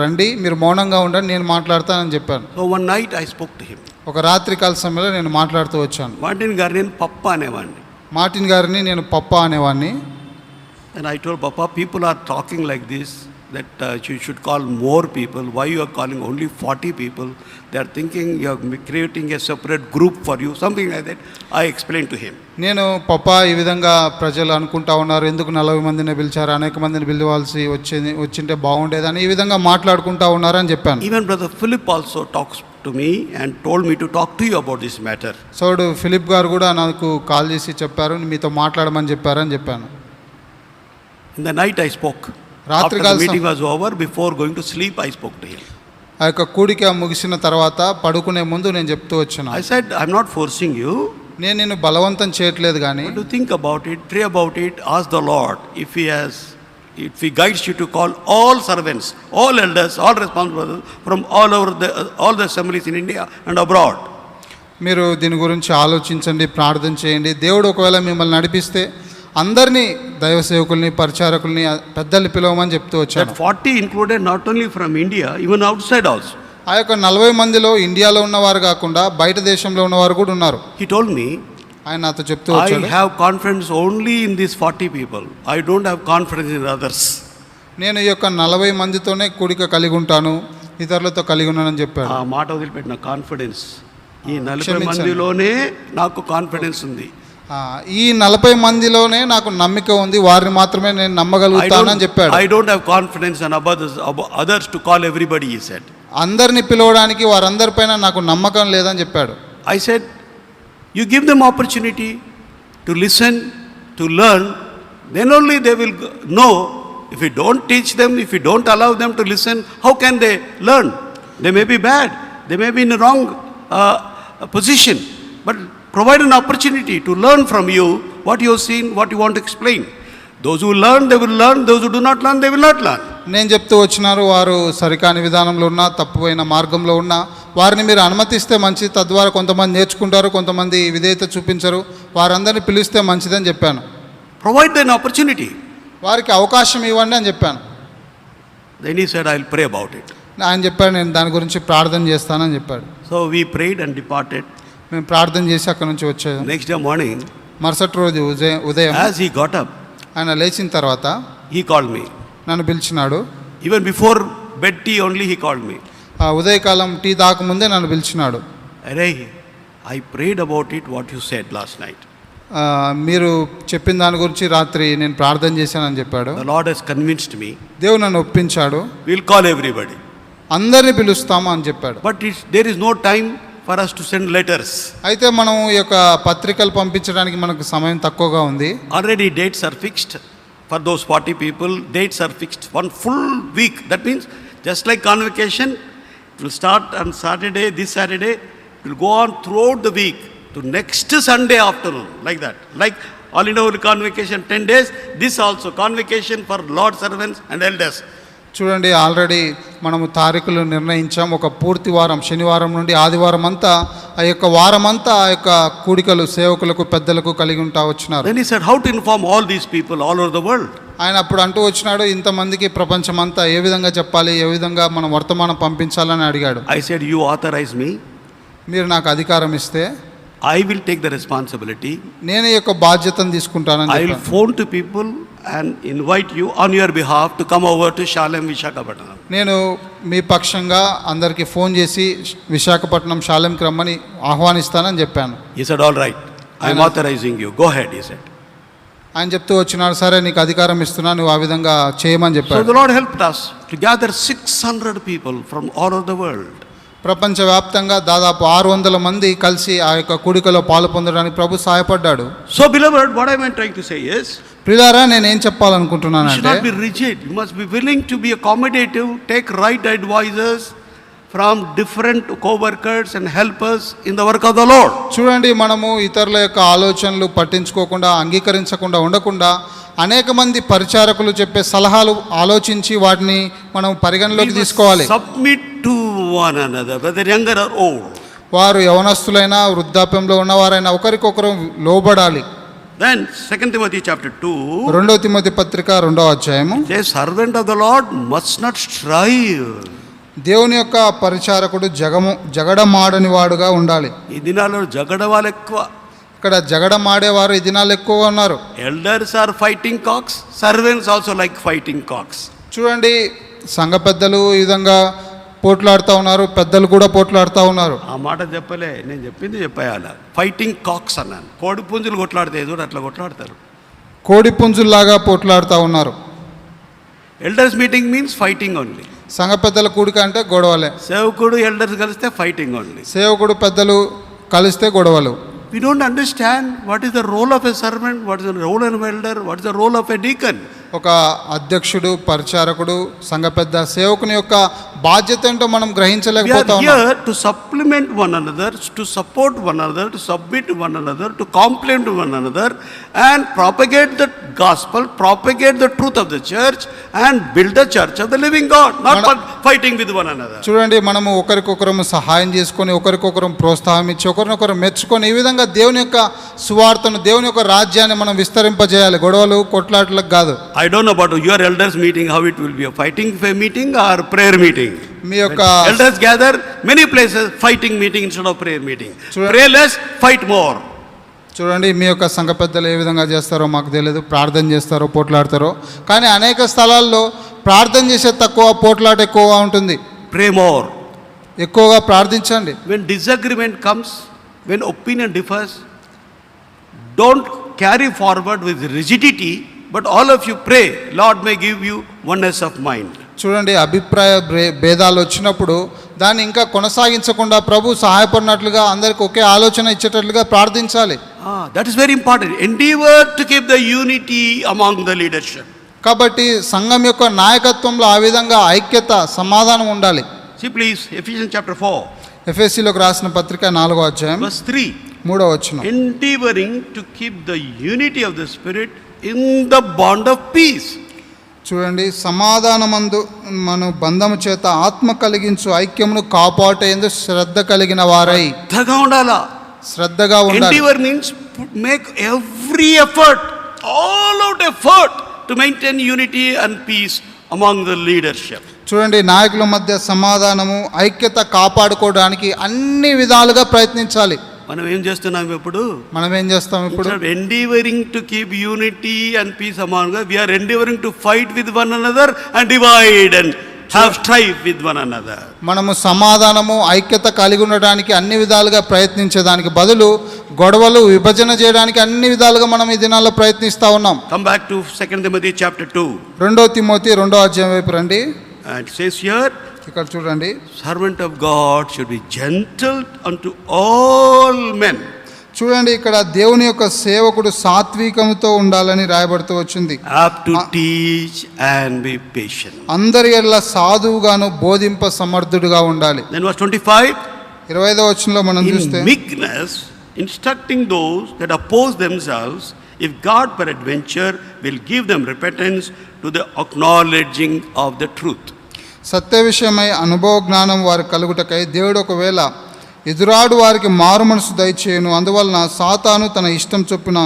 రండి, మీరు మౌనంగా ఉండండి, నేను మాట్లాడతానని చెప్పాను. So one night I spoke to him. ఒక రాత్రికాల సమయంలో నేను మాట్లాడుతూ వచ్చాను. Martin గారిని నేను పప్ప అనేవాడిని. మార్టిన్ గారిని నేను పప్ప అనేవాడిని. And I told Papa, people are talking like this, that you should call more people. Why you are calling only 40 people? They are thinking you are creating a separate group for you, something like that. I explained to him. నేను పప్ప ఈ విధంగా ప్రజలు అనుకుంటా ఉన్నారు, ఎందుకు 40 మందిని పిలిచారు, అనేక మందిని పిలవాల్సి వచ్చింటే బాగుండేదని ఈ విధంగా మాట్లాడుకుంటా ఉన్నారని చెప్పాను. Even Brother Philip also talks to me and told me to talk to you about this matter. సోడు ఫిలిప్ గారు కూడా నాకు కాల్ చేసి చెప్పారు, మీతో మాట్లాడమని చెప్పారని చెప్పాను. In the night I spoke. After రాత్రికాల the meeting was over, before going to sleep, I spoke to him. ఆ యొక్క కూడిక ముగిసిన తర్వాత పడుకునే ముందు నేను చెప్తూ వచ్చాను, I said, I'm not forcing you. నేను నిన్ను బలవంతం చేయట్లేదు కానీ But to think about it, pray about it, ask the Lord if He guides you to call all servants, all elders, all responsible from all over all the assemblies in India and abroad. మీరు దీని గురించి ఆలోచించండి, ప్రార్థన చేయండి. దేవుడు ఒకవేళ మిమ్మల్ని నడిపిస్తే అందరినీ, దైవ సేవకుల్ని, పరిచారకుల్ని, పెద్దల్ని పిలవమని చెప్తూ That వచ్చాను. 40 included not only from India, even outside also. ఆ యొక్క 40 మందిలో ఇండియాలో ఉన్నవారు కాకుండా బయట దేశంలో ఉన్నవారు కూడా ఉన్నారు. He told me, ఆయన నాతో చెప్తూ I వచ్చాడు, have confidence only in these 40 people. I don't have confidence in others. నేను ఈ యొక్క 40 మందితోనే కూడిక కలిగి ఉంటాను, ఇతరులతో కలిగి ఉన్నానని చెప్పాడు. ఆ మాట వదిలిపెట్టిన కాన్ఫిడెన్స్ ఈ 40 క్షమించండి. మందిలోనే నాకు కాన్ఫిడెన్స్ ఉంది. ఈ 40 మందిలోనే నాకు నమ్మిక ఉంది, వారిని మాత్రమే నేను నమ్మగలుగుతానని చెప్పాడు. I don't have confidence in others to call everybody, he said. అందరిని పిలవడానికి వారందరిపైన నాకు నమ్మకం లేదని చెప్పాడు. I said, you give them opportunity to listen, to learn, then only they will know. If you don't teach them, if you don't allow them to listen, how can they learn? They may be bad, they may be in a wrong position, but provide an opportunity to learn from you what you have seen, what you want to explain. Those who learn, they will learn. Those who do not learn, they will not learn. నేను చెప్తూ వచ్చినారు, వారు సరికాని విధానంలో ఉన్నా, తప్పుపోయిన మార్గంలో ఉన్నా వారిని మీరు అనుమతిస్తే మంచిది, తద్వారా కొంతమంది నేర్చుకుంటారు, కొంతమంది విధేయత చూపించరు, వారందరినీ పిలిస్తే మంచిదని చెప్పాను. Provide an opportunity. వారికి అవకాశం ఇవ్వండి అని చెప్పాను. Then he said, I'll pray about it. ఆయన చెప్పాడు, నేను దాని గురించి ప్రార్థన చేస్తానని చెప్పాడు. So we prayed and departed. మేము ప్రార్థన చేసి అక్కడి నుంచి వచ్చాము. Next day morning, మరుసటి రోజు ఉదయం as he got up, ఆయన లేచిన తర్వాత he called me. నన్ను పిలిచినాడు. Even before bed tea only, he called me. ఉదయకాలం టీ దాకముందే నన్ను పిలిచినాడు. Arey, I prayed about it, what you said last night. మీరు చెప్పిన దాని గురించి రాత్రి నేను ప్రార్థన చేశానని చెప్పాడు. The Lord has convinced me. దేవుడు నన్ను ఒప్పించాడు, We'll call everybody. అందరినీ పిలుస్తాము అని చెప్పాడు. But there is no time for us to send letters. అయితే మనం ఈ యొక్క పత్రికలు పంపించడానికి మనకు సమయం తక్కువగా ఉంది. Already dates are fixed. For those 40 people, dates are fixed. One full week. That means just like convocation, it will start on Saturday, this Saturday, it will go on throughout the week to next Sunday afternoon, like that. Like all in all convocation 10 days, this also convocation for Lord servants and elders. చూడండి, already మనము తారీఖులు నిర్ణయించాం. ఒక పూర్తి వారం, శనివారం నుండి ఆదివారం అంతా, ఆ యొక్క వారం అంతా ఆ యొక్క కూడికలు సేవకులకు పెద్దలకు కలిగి ఉంటా వచ్చినారు. Then he said, how to inform all these people all over the world? ఆయన అప్పుడు అంటూ వచ్చినాడు, ఇంతమందికి ప్రపంచమంతా ఏ విధంగా చెప్పాలి, ఏ విధంగా మనం వర్తమానం పంపించాలని అడిగాడు. I said, you authorize me, మీరు నాకు అధికారం ఇస్తే I will take the responsibility. నేను ఈ యొక్క బాధ్యతను తీసుకుంటానని I will చెప్పాను. phone to people and invite you on your behalf to come over to Shalem, Visakhapatnam. నేను మీ పక్షంగా అందరికీ ఫోన్ చేసి విశాఖపట్నం షాలెంకి రమ్మని ఆహ్వానిస్తానని చెప్పాను. He said, all right, I am authorizing you. Go ahead, he said. ఆయన చెప్తూ వచ్చినాడు, సరే నీకు అధికారం ఇస్తున్నా, నువ్వు ఆ విధంగా చేయమని So చెప్పాడు. the Lord helped us to gather 600 people from all over the world. ప్రపంచవ్యాప్తంగా దాదాపు 600 మంది కలిసి ఆ యొక్క కూడికలో పాలు పొందడానికి ప్రభు సహాయపడ్డాడు. So beloved, what I am trying to say is, ప్రియులారా, నేనేం you should చెప్పాలనుకుంటున్నానంటే, not be rigid. You must be willing to be accommodative, take right advisors from different co-workers and helpers in the work of the Lord. చూడండి, మనము ఇతరుల యొక్క ఆలోచనలు పట్టించుకోకుండా, అంగీకరించకుండా ఉండకుండా, అనేక మంది పరిచారకులు చెప్పే సలహాలు ఆలోచించి వాటిని మనం పరిగణలోకి We must తీసుకోవాలి. submit to one another, whether younger or old. వారు యవనస్తులైనా వృద్ధాప్యంలో ఉన్నవారైనా ఒకరికొకరు లోబడాలి. Then 2 Timothy chapter 2, 2 తిమోతి పత్రిక 2వ అధ్యాయము, a servant of the Lord must not strive. దేవుని యొక్క పరిచారకుడు జగడమాడని వాడుగా ఉండాలి. ఈ దినాల్లో జగడవాళ్ళు ఎక్కువ. ఇక్కడ జగడమాడేవారు ఈ దినాలు ఎక్కువగా ఉన్నారు. Elders are fighting cocks, servants also like fighting cocks. చూడండి, సంఘ పెద్దలు ఈ విధంగా పోట్లాడుతూ ఉన్నారు, పెద్దలు కూడా పోట్లాడుతూ ఉన్నారు. ఆ మాట చెప్పలే, నేను చెప్పింది చెప్పేయాల. ఫైటింగ్ కాక్స్ అన్నాను. కోడి పుంజులు కొట్లాడితే చూడు అట్లా కొట్లాడతారు. కోడి పుంజుల్లాగా పోట్లాడుతూ ఉన్నారు. Elders meeting means fighting only. సంఘ పెద్దల కూడిక అంటే గొడవలే. సేవకుడు ఎల్డర్స్ కలిస్తే ఫైటింగ్ ఓన్లీ. సేవకుడు పెద్దలు కలిస్తే గొడవలు. We don't understand what is the role of a servant, what is the role of an elder, what is the role of a deacon. ఒక అధ్యక్షుడు, పరిచారకుడు, సంఘ పెద్ద, సేవకుని యొక్క బాధ్యత ఏంటో మనం We గ్రహించలేకపోతా are ఉన్నాం. here to supplement one another, to support one another, to submit one another, to complement one another and propagate the gospel, propagate the truth of the church and build the church of the living God, not fighting with one another. చూడండి, మనము ఒకరికొకరం సహాయం చేసుకొని, ఒకరికొకరం ప్రోత్సాహం ఇచ్చి, ఒకరినొకరు మెచ్చుకొని, ఈ విధంగా దేవుని యొక్క సువార్తను, దేవుని యొక్క రాజ్యాన్ని మనం విస్తరింపజేయాలి. గొడవలు, కొట్లాటలకు కాదు. I don't know about your elders meeting, how it will be a fighting meeting or prayer meeting. మీ యొక్క Elders gather many places, fighting meeting instead of prayer meeting. Pray less, fight more. చూడండి, మీ యొక్క సంఘ పెద్దలు ఏ విధంగా చేస్తారో మాకు తెలియదు. ప్రార్థన చేస్తారో, పోట్లాడతారో, కానీ అనేక స్థలాల్లో ప్రార్థన చేసే తక్కువ, పోట్లాట ఎక్కువగా ఉంటుంది. Pray more. ఎక్కువగా ప్రార్థించండి. When disagreement comes, when opinion differs, don't carry forward with rigidity, but all of you pray, Lord may give you oneness of mind. చూడండి, అభిప్రాయ భేదాలు వచ్చినప్పుడు దాన్ని ఇంకా కొనసాగించకుండా ప్రభు సహాయపడినట్లుగా అందరికి ఒకే ఆలోచన ఇచ్చేటట్లుగా ప్రార్థించాలి. That is very important. Endeavor to keep the unity among the leadership. కాబట్టి సంఘం యొక్క నాయకత్వంలో ఆ విధంగా ఐక్యత, సమాధానం ఉండాలి. See please, Ephesians chapter 4, ఎఫెసీలోకి రాసిన పత్రిక 4వ అధ్యాయం verse 3. 3వ వచనం. Endeavoring to keep the unity of the Spirit in the bond of peace. చూడండి, సమాధానమందు మన బంధము చేత ఆత్మ కలిగించు ఐక్యమును కాపాడేందుకు శ్రద్ధ కలిగిన వారై. శ్రద్ధగా ఉండాలి. Endeavor means make every effort, all out effort to maintain unity and peace among the leadership. చూడండి, నాయకుల మధ్య సమాధానము, ఐక్యత కాపాడుకోవడానికి అన్ని విధాలుగా ప్రయత్నించాలి. మనం ఏం చేస్తున్నాం ఇప్పుడు? మనం ఏం చేస్తాం ఇప్పుడు? Endeavoring to keep unity and peace among us, we are endeavoring to fight with one another and divide and have strife with one another. మనము సమాధానము, ఐక్యత కలిగి ఉండడానికి అన్ని విధాలుగా ప్రయత్నించేదానికి బదులు గొడవలు, విభజన చేయడానికి అన్ని విధాలుగా మనం ఈ దినాల్లో ప్రయత్నిస్తా ఉన్నాం. Come back to 2 Timothy chapter 2. 2 Timothy 2వ అధ్యాయం వైపు రండి. And it says here, ఇక్కడ చూడండి, servant of God should be gentle unto all men. చూడండి, ఇక్కడ దేవుని యొక్క సేవకుడు సాత్వికముతో ఉండాలని రాయబడుతూ వచ్చింది. Have to teach and be patient. అందరి ఎడల సాధువుగాను బోధింప సమర్థుడుగా ఉండాలి. Then verse 25. 25వ వచనంలో మనం చూస్తే, In meekness, instructing those that oppose themselves, if God peradventure will give them repentance to the acknowledging of the truth. సత్య విషయమై అనుభవ జ్ఞానం వారి కలుగుటకై దేవుడు ఒకవేళ ఎదురాడు వారికి మారు మనసు దయచేయును. అందువలన సాతాను తన ఇష్టం చొప్పున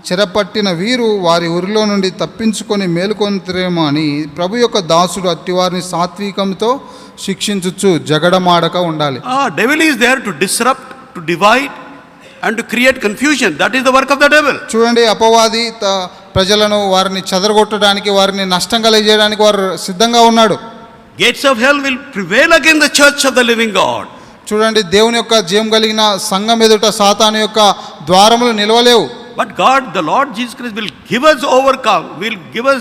చెరపట్టిన వీరు వారి ఊరిలో నుండి తప్పించుకొని మేలుకొంతరేమో అని ప్రభు యొక్క దాసుడు అట్టివారిని సాత్వికంతో శిక్షించుచు జగడమాడక ఉండాలి. Devil is there to disrupt, to divide and to create confusion. That is the work of the devil. చూడండి, అపవాది ప్రజలను వారిని చెదరగొట్టడానికి, వారిని నష్టం కలిగజేయడానికి వారు సిద్ధంగా ఉన్నాడు. Gates of hell will prevail against the church of the living God. చూడండి, దేవుని యొక్క జయం కలిగిన సంఘం ఎదుట సాతాను యొక్క ద్వారములు నిలవలేవు. But God, the Lord Jesus Christ, will give us overcome, will give us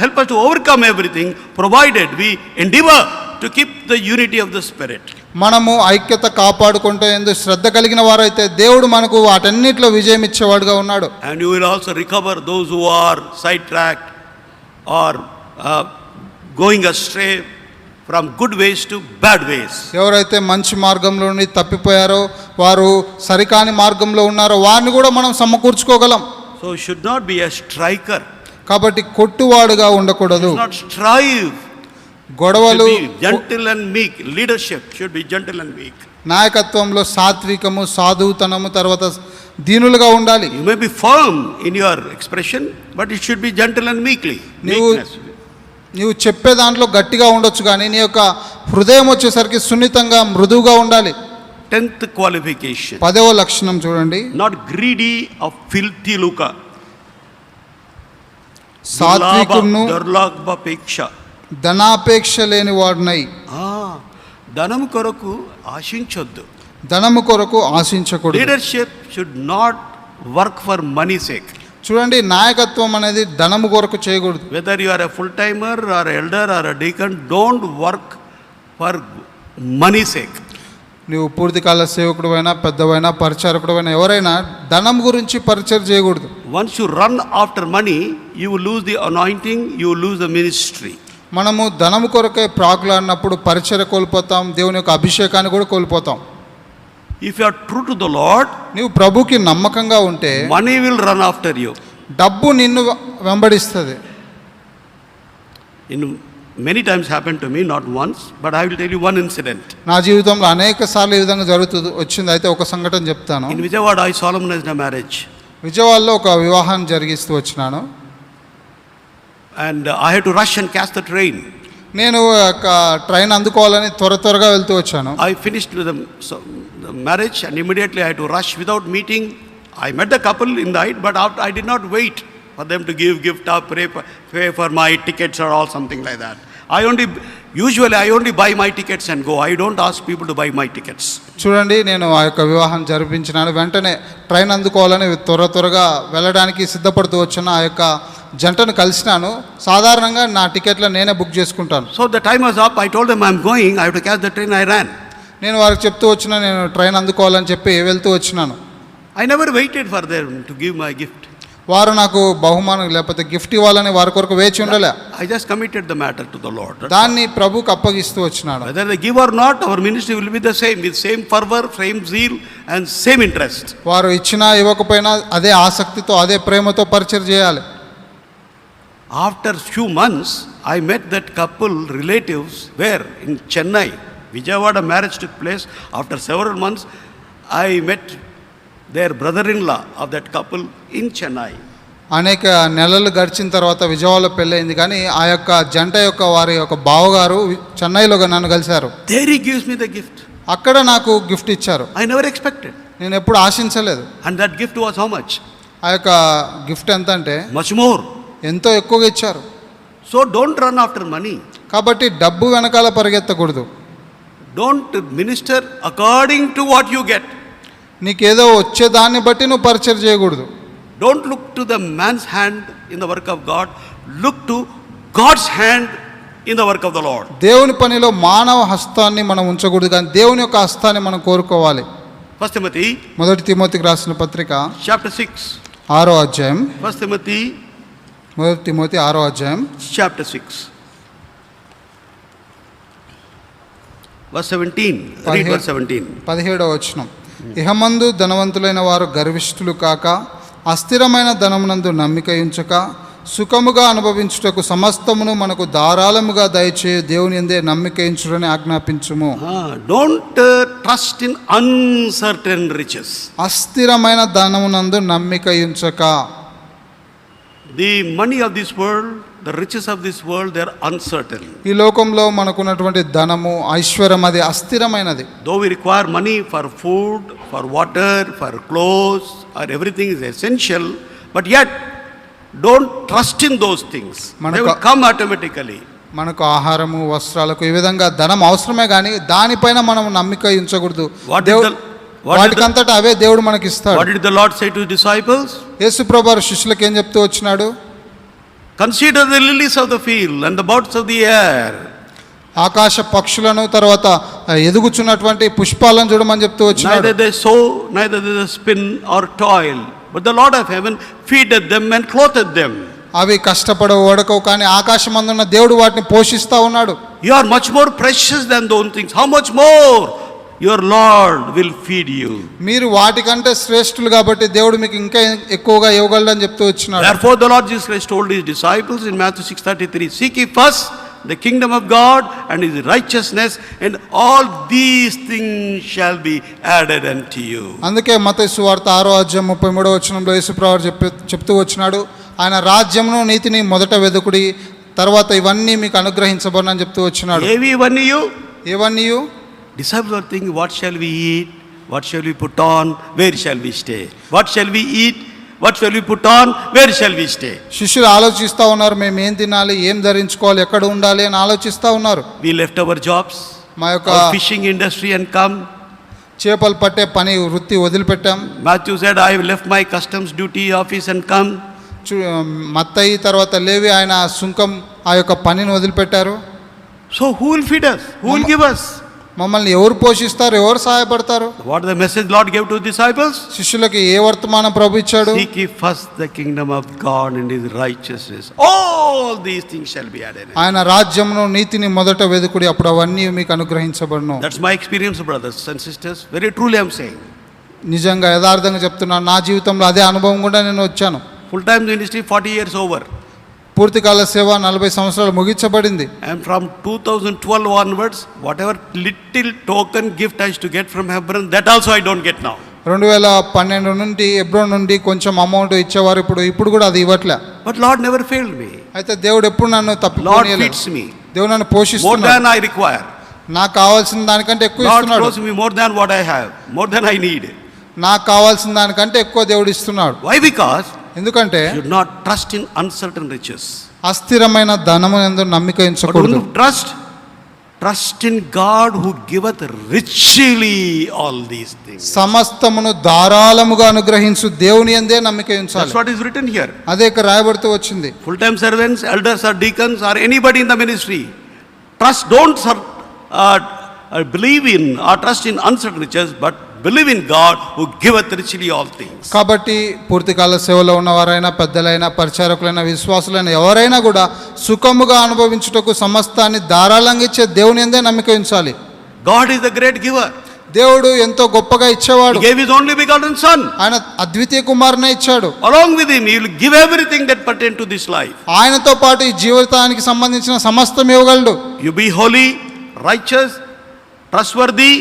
help us to overcome everything, provided we endeavor to keep the unity of the Spirit. మనము ఐక్యత కాపాడుకుంటే ఎందు శ్రద్ధ కలిగిన వారైతే దేవుడు మనకు వాటన్నిటిలో విజయం ఇచ్చేవాడుగా ఉన్నాడు. And you will also recover those who are sidetracked or going astray from good ways to bad ways. ఎవరైతే మంచి మార్గంలో నుండి తప్పిపోయారో, వారు సరికాని మార్గంలో ఉన్నారో వారిని కూడా మనం సమకూర్చుకోగలం. So should not be a striker. కాబట్టి కొట్టువాడుగా ఉండకూడదు. Should not strive. గొడవలు, Should be gentle and meek. Leadership should be gentle and meek. నాయకత్వంలో సాత్వికము, సాధువుతనము, తర్వాత దీనులుగా ఉండాలి. You may be firm in your expression, but it should be gentle and meekly. Meekness. నీవు చెప్పే దాంట్లో గట్టిగా ఉండొచ్చు, కానీ నీ యొక్క హృదయం వచ్చేసరికి సున్నితంగా, మృదువుగా ఉండాలి. 10th qualification. 10వ లక్షణం చూడండి, Not greedy of filthy lucre. సాత్వికుడును దుర్లాభాపేక్ష. ధనాపేక్ష లేని వాడునై. ధనము కొరకు ఆశించొద్దు. ధనము కొరకు ఆశించకూడదు. Leadership should not work for money sake. చూడండి, నాయకత్వం అనేది ధనము కొరకు చేయకూడదు. Whether you are a full timer or elder or a deacon, don't work for money sake. నువ్వు పూర్తికాల సేవకుడు అయినా, పెద్దవైనా, పరిచారకుడు అయినా, ఎవరైనా ధనం గురించి పరిచయం చేయకూడదు. Once you run after money, you will lose the anointing, you will lose the ministry. మనము ధనము కొరకై ప్రాకులాడినప్పుడు పరిచయ కోల్పోతాం, దేవుని యొక్క అభిషేకాన్ని కూడా కోల్పోతాం. If you are true to the lord, నీవు ప్రభుకి నమ్మకంగా ఉంటే money will run after you. డబ్బు నిన్ను వెంబడిస్తుంది. In many times happened to me, not once, but I will tell you one incident. నా జీవితంలో అనేక సార్లు ఈ విధంగా జరుగుతుంది వచ్చింది. అయితే ఒక సంఘటన చెప్తాను. In Vijayawada I solemnized a marriage. విజయవాడలో ఒక వివాహాన్ని జరిగిస్తూ వచ్చినాను. And I had to rush and catch the train. నేను ఒక ట్రైన్ అందుకోవాలని త్వరగా వెళ్తూ వచ్చాను. I finished with the marriage and immediately I had to rush without meeting. I met the couple in the night, but after I did not wait for them to give gift or pay for my tickets or all something like that. Usually I only buy my tickets and go. I don't ask people to buy my tickets. చూడండి, నేను ఆ యొక్క వివాహం జరిపించినాను. వెంటనే train అందుకోవాలని త్వరగా వెళ్ళడానికి సిద్ధపడుతూ వచ్చిన ఆ యొక్క జంటను కలిసినాను. సాధారణంగా నా టికెట్లను నేనే బుక్ చేసుకుంటాను. So the time was up. I told them I'm going. I have to catch the train. I ran. నేను వారికి చెప్తూ వచ్చిన, నేను ట్రైన్ అందుకోవాలని చెప్పి వెళ్తూ వచ్చినాను. I never waited for them to give my gift. వారు నాకు బహుమానం లేకపోతే గిఫ్ట్ ఇవ్వాలని వారి కొరకు వేచి ఉండలే. I just committed the matter to the Lord. దాన్ని ప్రభుకు అప్పగిస్తూ వచ్చినాను. Whether they give or not, our ministry will be the same, with same fervor, same zeal and same interest. వారు ఇచ్చినా ఇవ్వకపోయినా అదే ఆసక్తితో, అదే ప్రేమతో పరిచయం చేయాలి. After few months, I met that couple relatives where in Chennai. Vijayawada marriage took place. After several months, I met their brother-in-law of that couple in Chennai. అనేక నెలలు గడిచిన తర్వాత విజయవాడలో పెళ్ళయింది, కానీ ఆ యొక్క జంట యొక్క వారి యొక్క బావగారు చెన్నైలో నన్ను కలిశారు. There he gives me the gift. అక్కడ నాకు గిఫ్ట్ ఇచ్చారు. I never expected. నేను ఎప్పుడు ఆశించలేదు. And that gift was how much? ఆ యొక్క గిఫ్ట్ ఎంత అంటే Much more. ఎంతో ఎక్కువగా ఇచ్చారు. So don't run after money. కాబట్టి డబ్బు వెనకాల పరిగెత్తకూడదు. Don't minister according to what you get. నీకేదో వచ్చే దాన్ని బట్టి నువ్వు పరిచయం చేయకూడదు. Don't look to the man's hand in the work of God. Look to God's hand in the work of the Lord. దేవుని పనిలో మానవ హస్తాన్ని మనం ఉంచకూడదు, కానీ దేవుని యొక్క హస్తాన్ని మనం కోరుకోవాలి. 1 Timothy మొదటి తిమోతికి రాసిన పత్రిక chapter 6. 6వ అధ్యాయం. 1 Timothy మొదటి తిమోతి 6వ అధ్యాయం chapter 6. Verse 17. Read verse 17. 17వ వచనం. ఇహమందు ధనవంతులైన వారు గర్విష్ఠులు కాక అస్థిరమైన ధనమునందు నమ్మిక ఉంచక సుఖముగా అనుభవించుటకు సమస్తమును మనకు ధారాళముగా దయచేయు దేవుని యందే నమ్మిక ఉంచుటని ఆజ్ఞాపించుము. Don't trust in uncertain riches. అస్థిరమైన ధనమునందు నమ్మిక ఉంచక. The money of this world, the riches of this world, they are uncertain. ఈ లోకంలో మనకున్నటువంటి ధనము ఐశ్వర్యం అది అస్థిరమైనది. Though we require money for food, for water, for clothes, or everything is essential, but yet don't trust in those things. They will come automatically. మనకు ఆహారము వస్త్రాలకు ఈ విధంగా ధనం అవసరమే కానీ దానిపైన మనం నమ్మిక ఉంచకూడదు. వాటికంతటా అవే దేవుడు మనకి ఇస్తాడు. What did the Lord say to his disciples? యేసు ప్రభువు శిష్యులకు ఏం చెప్తూ వచ్చినాడు? Consider the lilies of the field and the birds of the air. ఆకాశ పక్షులను తర్వాత ఎదుగుచున్నటువంటి పుష్పాలను చూడమని చెప్తూ వచ్చినాడు. Neither they sow, neither they spin or toil, but the Lord of heaven feedeth them and clothed them. అవి కష్టపడవు ఓడకవు కానీ ఆకాశమందున్న దేవుడు వాటిని పోషిస్తా ఉన్నాడు. You are much more precious than those things. How much more your Lord will feed you. మీరు వాటికంటే శ్రేష్ఠులు కాబట్టి దేవుడు మీకు ఇంకా ఎక్కువగా ఇవ్వగలడని చెప్తూ వచ్చినాడు. Therefore the Lord Jesus Christ told his disciples in Matthew 6:33, seek ye first the kingdom of God and his righteousness, and all these things shall be added unto you. అందుకే మత్తయి సువార్త 6వ అధ్యాయం 33వ వచనంలో యేసు ప్రభువు చెప్తూ వచ్చినాడు, ఆయన రాజ్యమును నీతిని మొదట వెదుకుడి, తర్వాత ఇవన్నీ మీకు అనుగ్రహించబడునని చెప్తూ వచ్చినాడు. ఏవన్నీ disciples are thinking, what shall we eat, what shall we put on, where shall we stay? What shall we eat, what shall we put on, where shall we stay? శిష్యులు ఆలోచిస్తూ ఉన్నారు, మేము ఏం తినాలి, ఏం ధరించుకోవాలి, ఎక్కడ ఉండాలి అని ఆలోచిస్తూ ఉన్నారు. We left our jobs, మా యొక్క fishing industry and come. చేపలు పట్టే పని వృత్తి వదిలిపెట్టాం. Matthew said, I have left my customs duty office and come. మత్తయి తర్వాత లేవి ఆయన సుంకం ఆ యొక్క పనిని వదిలిపెట్టారు. So who will feed us? Who will give us? మమ్మల్ని ఎవరు పోషిస్తారు, ఎవరు సహాయపడతారు? What the message Lord gave to disciples? శిష్యులకి ఏ వర్తమానం ప్రభు ఇచ్చాడు? Seek ye first the kingdom of God and his righteousness, all these things shall be added. ఆయన రాజ్యమును నీతిని మొదట వెదుకుడి, అప్పుడు అవన్నీ మీకు అనుగ్రహించబడును. That's my experience, brothers and sisters. Very truly I am saying. నిజంగా యథార్థంగా చెప్తున్నాను, నా జీవితంలో అదే అనుభవం కూడా నేను వచ్చాను. Full time ministry 40 years over. పూర్తికాల సేవ 40 సంవత్సరాలు ముగించబడింది. And from 2012 onwards, whatever little token gift I used to get from Hebron, that also I don't get now. 2012 నుండి హెబ్రోన్ నుండి కొంచెం అమౌంట్ ఇచ్చేవారు, ఇప్పుడు కూడా అది ఇవ్వట్లే. But Lord never failed me. అయితే దేవుడు ఎప్పుడు నన్ను Lord తప్పిపోనియలేదు. feeds me దేవుడు నన్ను more పోషిస్తున్నాడు. than I require. నాకు కావాల్సిన దానికంటే ఎక్కువ Lord ఇస్తున్నాడు. throws me more than what I have, more than I need. నాకు కావాల్సిన దానికంటే ఎక్కువ దేవుడు ఇస్తున్నాడు. Why? Because ఎందుకంటే you should not trust in uncertain riches. అస్థిరమైన ధనము యందు నమ్మిక But ఉంచకూడదు. trust in God who giveth richly all these things. సమస్తమును ధారాళముగా అనుగ్రహించు దేవుని యందే నమ్మిక That's ఉంచాలి. what is written here. అదే ఇక్కడ రాయబడుతూ వచ్చింది. Full-time servants, elders or deacons or anybody in the ministry, don't believe in or trust in uncertain riches, but believe in God who giveth richly all things. కాబట్టి పూర్తికాల సేవలో ఉన్నవారైనా, పెద్దలైనా, పరిచారకులైన, విశ్వాసులైన ఎవరైనా కూడా సుఖముగా అనుభవించుటకు సమస్తాన్ని ధారాళంగా ఇచ్చే దేవుని యందే నమ్మిక ఉంచాలి. God is the great giver. దేవుడు ఎంతో గొప్పగా ఇచ్చేవాడు. He gave his only begotten son. ఆయన అద్వితీయ కుమారునే ఇచ్చాడు. Along with him he will give everything that pertain to this life. ఆయనతో పాటు ఈ జీవితానికి సంబంధించిన సమస్తం ఇవ్వగలడు. You be holy, righteous, trustworthy,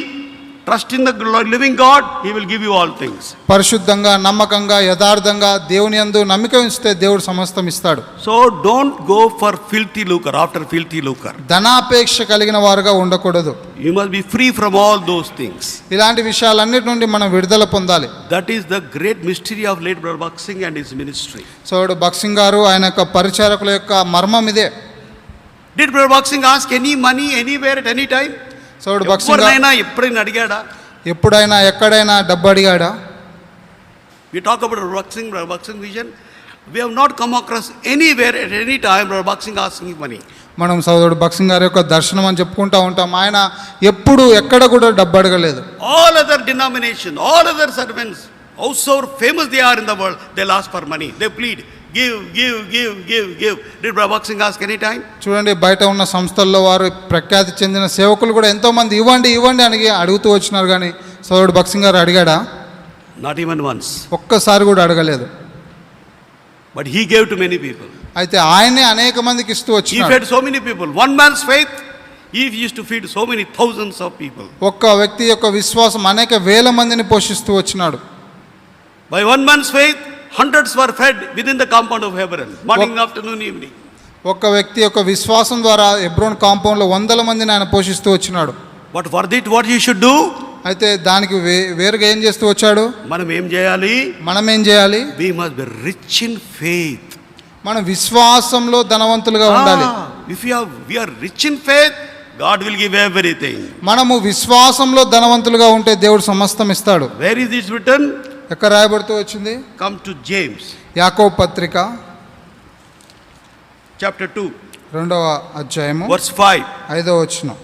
trust in the living God, he will give you all things. పరిశుద్ధంగా, నమ్మకంగా, యథార్థంగా దేవుని యందు నమ్మిక ఉంచితే దేవుడు సమస్తం ఇస్తాడు. So don't go for filthy lucre, after filthy lucre. ధనాపేక్ష కలిగిన వారుగా ఉండకూడదు. You must be free from all those things. ఇలాంటి విషయాలన్నిటి నుండి మనం విడుదల పొందాలి. That is the great mystery of late Brother Bhakt Singh and his ministry. So Bhakt Singh గారు ఆయన యొక్క పరిచారకుల యొక్క మర్మం ఇదే. Did Brother Bhakt Singh ask any money anywhere at any time? So Bhakt Singh ఎప్పుడైనా అడిగాడా? ఎప్పుడైనా ఎక్కడైనా డబ్బు అడిగాడా? We talk about Brother Bhakt Singh vision. We have not come across anywhere at any time Brother Bhakt Singh asking money. మనం సోదరుడు భక్సింగ్ గారి యొక్క దర్శనం అని చెప్పుకుంటూ ఉంటాం. ఆయన ఎప్పుడు ఎక్కడ కూడా డబ్బు అడగలేదు. All other denomination, all other servants, however famous they are in the world, they'll ask for money. They plead, give. Did Brother Bhaksing ask any time? చూడండి, బయట ఉన్న సంస్థల్లో వారు ప్రఖ్యాతి చెందిన సేవకులు కూడా ఎంతోమంది ఇవ్వండి అని అడుగుతూ వచ్చినారు, కానీ సోదరుడు భక్సింగ్ గారు అడిగాడా? Not even once. ఒక్కసారి కూడా అడగలేదు. But he gave to many people. అయితే ఆయనే అనేక మందికి ఇస్తూ He వచ్చినాడు. fed so many people. One man's faith, he used to feed so many thousands of people. ఒక్క వ్యక్తి యొక్క విశ్వాసం అనేక వేల మందిని పోషిస్తూ వచ్చినాడు. By one man's faith, hundreds were fed within the compound of Hebron, morning, afternoon, evening. ఒక్క వ్యక్తి యొక్క విశ్వాసం ద్వారా హెబ్రోన్ కాంపౌండ్లో వందల మందిని ఆయన పోషిస్తూ వచ్చినాడు. But for that, what he should do? అయితే దానికి వేరుగా ఏం చేస్తూ వచ్చాడు? మనం ఏం చేయాలి? We must be rich in faith. మనం విశ్వాసంలో ధనవంతులుగా ఉండాలి. If we are rich in faith, God will give everything. మనము విశ్వాసంలో ధనవంతులుగా ఉంటే దేవుడు సమస్తం ఇస్తాడు. Where is this written? ఎక్కడ రాయబడుతూ వచ్చింది? Come to James. యాకోబు పత్రిక chapter 2, 2వ అధ్యాయము verse 5. 5వ వచనం.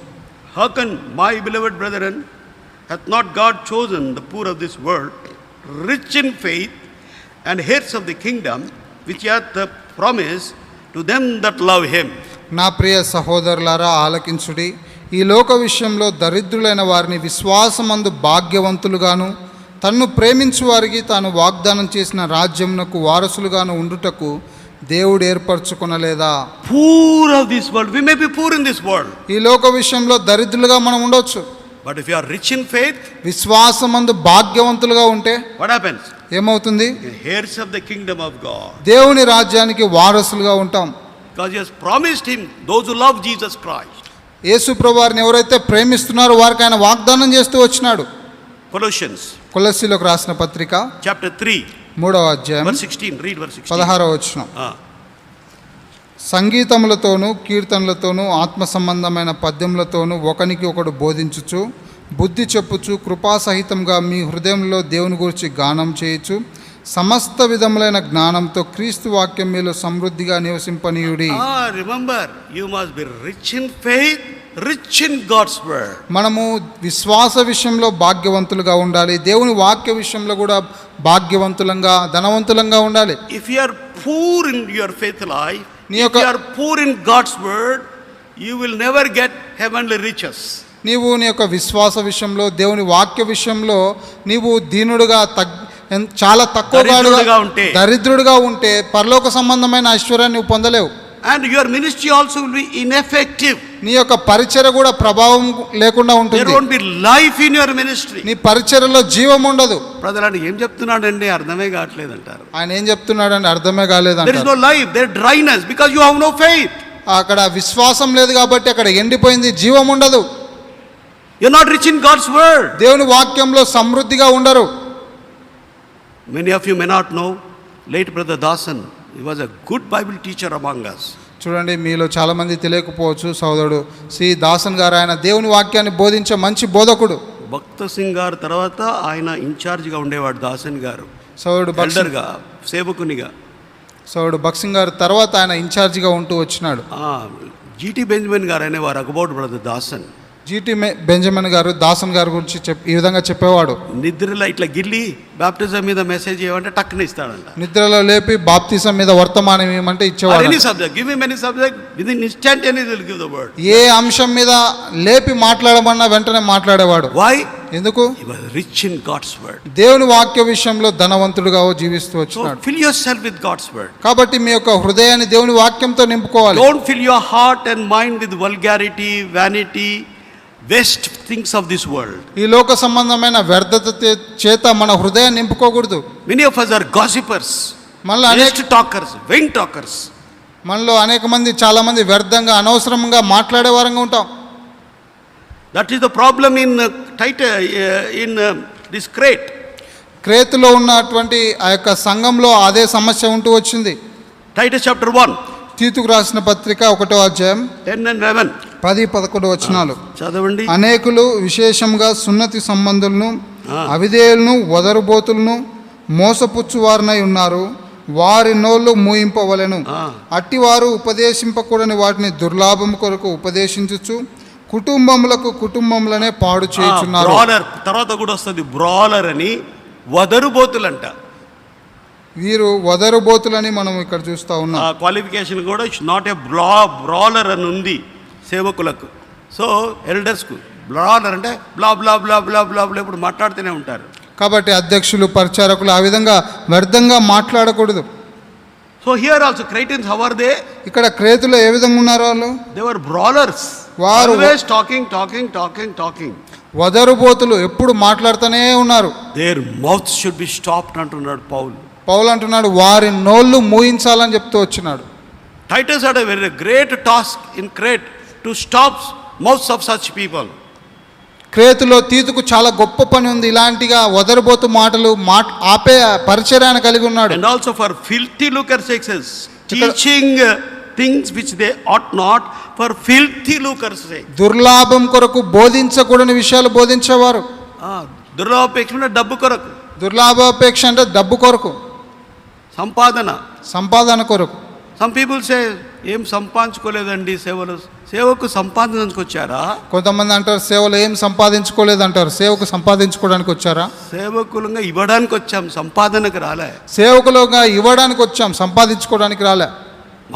Hearken, my beloved brethren, hath not God chosen the poor of this world, rich in faith, and heirs of the kingdom, which hath the promise to them that love him. నా ప్రియ సహోదరులారా ఆలకించుడి, ఈ లోక విషయంలో దరిద్రులైన వారిని విశ్వాసమందు భాగ్యవంతులుగాను తన్ను ప్రేమించు వారికి తాను వాగ్దానం చేసిన రాజ్యమునకు వారసులుగాను ఉండుటకు దేవుడు ఏర్పరచుకొనలేదా? Poor of this world, we may be poor in this world. ఈ లోక విషయంలో దరిద్రులుగా మనం ఉండొచ్చు. But if you are rich in faith, విశ్వాసమందు భాగ్యవంతులుగా ఉంటే what happens? ఏమవుతుంది? Heirs of the kingdom of God. దేవుని రాజ్యానికి వారసులుగా ఉంటాం. Because he has promised him, those who love Jesus Christ. యేసు ప్రభువారిని ఎవరైతే ప్రేమిస్తున్నారో వారికి ఆయన వాగ్దానం చేస్తూ వచ్చినాడు. Colossians కొలస్సీలకు రాసిన పత్రిక chapter 3, 3వ అధ్యాయం verse 16. Read verse 16. 16వ వచనం. సంగీతములతోనూ కీర్తనలతోనూ ఆత్మ సంబంధమైన పద్యములతోనూ ఒకనికి ఒకడు బోధించుచు బుద్ధి చెప్పుచు కృపాసహితంగా మీ హృదయంలో దేవుని గురించి గానం చేయుచు సమస్త విధములైన జ్ఞానంతో క్రీస్తు వాక్యం మీలో సమృద్ధిగా నివసింపనీయుడి. Remember, you must be rich in faith, rich in God's word. మనము విశ్వాస విషయంలో భాగ్యవంతులుగా ఉండాలి, దేవుని వాక్య విషయంలో కూడా భాగ్యవంతులంగా ధనవంతులంగా ఉండాలి. If you are poor in your faith life, నీ if యొక్క you are poor in God's word, you will never get heavenly riches. నీవు నీ యొక్క విశ్వాస విషయంలో దేవుని వాక్య విషయంలో నీవు దీనుడుగా చాలా తక్కువగా దరిద్రుడుగా ఉంటే పరలోక సంబంధమైన ఐశ్వర్యాన్ని నువ్వు పొందలేవు. And your ministry also will be ineffective. నీ యొక్క పరిచర్య కూడా ప్రభావం లేకుండా ఉంటుంది. There won't be life in your ministry. నీ పరిచర్యలో జీవం ఉండదు. బ్రదర్ అంటే ఏం చెప్తున్నాడండి అర్థమే కావట్లేదు అంటారు. ఆయన ఏం చెప్తున్నాడండి అర్థమే కాలేదంటారు. There is no life, there is dryness because you have no faith. అక్కడ విశ్వాసం లేదు కాబట్టి అక్కడ ఎండిపోయింది, జీవం ఉండదు. You are not rich in God's word. దేవుని వాక్యంలో సమృద్ధిగా ఉండరు. Many of you may not know, late brother Dasan, he was a good Bible teacher among us. చూడండి, మీలో చాలా మంది తెలియకపోవచ్చు, సోదరుడు సి దాసన్ గారు ఆయన దేవుని వాక్యాన్ని బోధించే మంచి బోధకుడు. భక్త సింగ్ గారు తర్వాత ఆయన ఇన్ఛార్జ్గా ఉండేవాడు దాసన్ గారు, సోదరుడు ఎల్డర్గా, సేవకునిగా. సోదరుడు భక్సింగ్ గారు తర్వాత ఆయన ఇన్ఛార్జిగా ఉంటూ వచ్చినాడు. జీటీ బెంజమిన్ గారు అనేవారు about brother Dasan. GT Benjamin గారు దాసన్ గారి గురించి ఈ విధంగా చెప్పేవాడు. నిద్రలో ఇట్లా గిల్లి బాప్టిజం మీద మెసేజ్ ఏమంటే టక్కున ఇస్తాడంట. నిద్రలో లేపి బాప్తిజం మీద వర్తమానం ఏమంటే ఇచ్చేవాడు. Any subject, give him any subject, within instantaneously will give the word. ఏ అంశం మీద లేపి మాట్లాడమన్నా వెంటనే మాట్లాడేవాడు. వై? ఎందుకు? He was rich in God's word. దేవుని వాక్య విషయంలో ధనవంతుడుగా జీవిస్తూ వచ్చాడు. Fill yourself with God's word. కాబట్టి మీ యొక్క హృదయాన్ని దేవుని వాక్యంతో నింపుకోవాలి. Don't fill your heart and mind with vulgarity, vanity, waste things of this world. ఈ లోక సంబంధమైన వ్యర్థత చేత మన హృదయాన్ని నింపుకోకూడదు. Many of us are gossipers, మనలో అనేక టాకర్స్, vain talkers. మనలో అనేక మంది చాలా మంది వ్యర్థంగా అనవసరంగా మాట్లాడే వారంగా ఉంటాం. That is the problem in this Crete. క్రేతులో ఉన్నటువంటి ఆ యొక్క సంఘంలో అదే సమస్య ఉంటూ వచ్చింది. టైటస్ చాప్టర్ 1, తీతుకు రాసిన పత్రిక 1వ అధ్యాయం 10 and 11, 10-11 వచనాలు చదవండి. అనేకులు విశేషంగా సున్నతి సంబంధులను, అవిధేయులను, వదరుబోతులను, మోసపుచ్చువారినై ఉన్నారు. వారి నోళ్ళు మూయింపవలెను. ఆ. అట్టివారు ఉపదేశింపకూడని వాటిని దుర్లాభము కొరకు ఉపదేశించుచు కుటుంబములనే పాడు చేయుచున్నారు. బ్రాలర్ తర్వాత కూడా వస్తుంది, బ్రాలర్ అని, వదరుబోతులంట. వీరు వదరుబోతులని మనం ఇక్కడ చూస్తా ఉన్నాం. ఆ క్వాలిఫికేషన్ కూడా నాట్ ఏ బ్రాలర్ అని ఉంది సేవకులకు. సో ఎల్డర్స్కు బ్రాలర్ అంటే బ్లా బ్లా బ్లా బ్లా బ్లా బ్లా ఇప్పుడు మాట్లాడుతూనే ఉంటారు. కాబట్టి అధ్యక్షులు పరిచారకులు ఆ విధంగా వ్యర్థంగా మాట్లాడకూడదు. So here also Cretans how are they? ఇక్కడ క్రేతులో ఏ విధంగా ఉన్నారు వాళ్ళు? They were brawlers. వారు always talking talking talking talking. వదరుబోతులు, ఎప్పుడు మాట్లాడుతూనే ఉన్నారు. Their mouth should be stopped అంటున్నాడు పౌలు అంటున్నాడు వారి నోళ్ళు మూయించాలని చెప్తూ వచ్చినాడు. Titus had a very great task in Crete to stop mouths of such people. క్రేతులో తీతుకు చాలా గొప్ప పని ఉంది, ఇలాంటిగా వదరుబోతు మాటలు ఆపే పరిచర్యను కలిగి ఉన్నాడు. And also for filthy lucre's sakes, teaching things which they ought not, for filthy lucre's sake. దుర్లాభం కొరకు బోధించకూడని విషయాలు బోధించేవారు. దుర్లాభాపేక్ష డబ్బు కొరకు, దుర్లాభాపేక్ష అంటే డబ్బు కొరకు, సంపాదన కొరకు. సమ్ పీపుల్ సే ఏం సంపాదించుకోలేదండి సేవకు సంపాదించడానికి వచ్చారా? కొంతమంది అంటారు సేవలు ఏం సంపాదించుకోలేదంటారు. సేవకు సంపాదించుకోవడానికి వచ్చారా? సేవకులుగా ఇవ్వడానికి వచ్చాం, సంపాదనకు రాలే. సేవకులుగా ఇవ్వడానికి వచ్చాం, సంపాదించుకోవడానికి రాలే.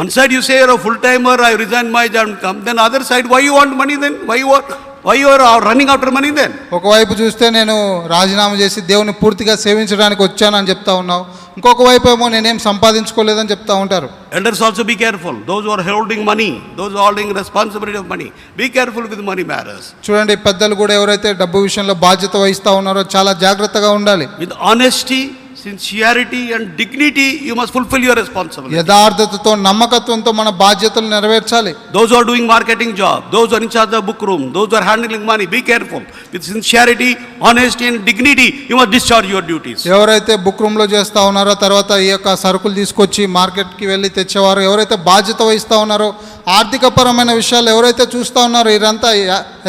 One side you say you're a full-timer, I resign my job and come. Then other side, why you want money then? Why you are running after money then? ఒకవైపు చూస్తే నేను రాజీనామా చేసి దేవుని పూర్తిగా సేవించడానికి వచ్చానని చెప్తా ఉన్నావు, ఇంకొక వైపు ఏమో నేనేం సంపాదించుకోలేదని చెప్తా ఉంటారు. Elders also be careful. Those who are holding money, those who are holding responsibility of money, be careful with money matters. చూడండి, పెద్దలు కూడా ఎవరైతే డబ్బు విషయంలో బాధ్యత వహిస్తా ఉన్నారో చాలా జాగ్రత్తగా ఉండాలి. With honesty, sincerity and dignity, you must fulfill your responsibility. యథార్థతతో నమ్మకత్వంతో మన బాధ్యతలు నెరవేర్చాలి. Those who are doing marketing job, those who are in charge of book room, those who are handling money, be careful. With sincerity, honesty and dignity, you must discharge your duties. ఎవరైతే book room లో చేస్తా ఉన్నారో, తర్వాత ఈ యొక్క సరుకులు తీసుకొచ్చి market కి వెళ్ళి తెచ్చేవారు, ఎవరైతే బాధ్యత వహిస్తా ఉన్నారో, ఆర్థిక పరమైన విషయాలు ఎవరైతే చూస్తా ఉన్నారో, వీరంతా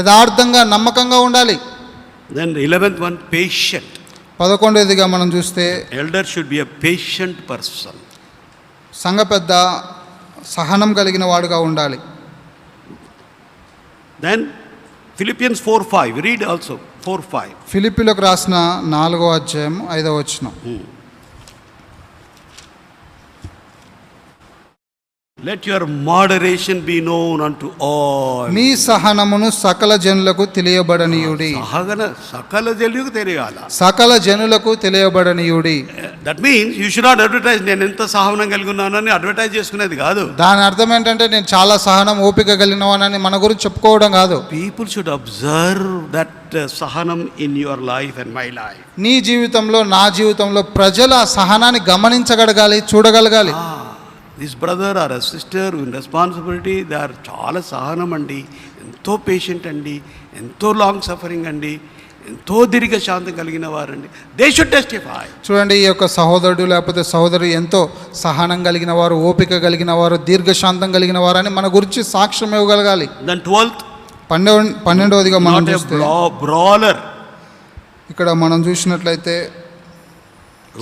యథార్థంగా నమ్మకంగా ఉండాలి. Then 11th one, patient. 11వదిగా మనం చూస్తే Elder should be a patient person. సంఘ పెద్ద సహనం కలిగిన వాడుగా ఉండాలి. Then Philippians 4:5, read also 4:5. ఫిలిప్పీలకు రాసిన 4వ అధ్యాయం 5వ వచనం. Let your moderation be known unto all. మీ సహనమును సకల జనులకు తెలియబడనీయుడి. సకల జనులకు తెలియాల. సకల జనులకు తెలియబడనీయుడి. That means you should not advertise నేను ఎంత సహనం కలిగి ఉన్నానని అడ్వర్టైజ్ చేసుకునేది కాదు. దాని అర్థం ఏంటంటే నేను చాలా సహనం ఓపిక కలిగినవానని మన గురించి చెప్పుకోవడం కాదు. పీపుల్ షుడ్ అబ్జర్వ్ దట్ సహనం in your life and my life. నీ జీవితంలో, నా జీవితంలో ప్రజల సహనాన్ని గమనించగలగాలి, చూడగలగాలి. This brother or a sister with responsibility, they are చాలా సహనం అండి, ఎంతో పేషెంట్ అండి, ఎంతో లాంగ్ సఫరింగ్ అండి, ఎంతో దీర్ఘ శాంతం కలిగిన వారండి. They should testify. చూడండి, ఈ యొక్క సహోదరుడు లేకపోతే సహోదరి ఎంతో సహనం కలిగిన వారు, ఓపిక కలిగిన వారు, దీర్ఘశాంతం కలిగిన వారు అని మన గురించి సాక్ష్యం ఇవ్వగలగాలి. దెన్ 12వదిగా మనం చూస్తే బ్రాలర్. ఇక్కడ మనం చూసినట్లయితే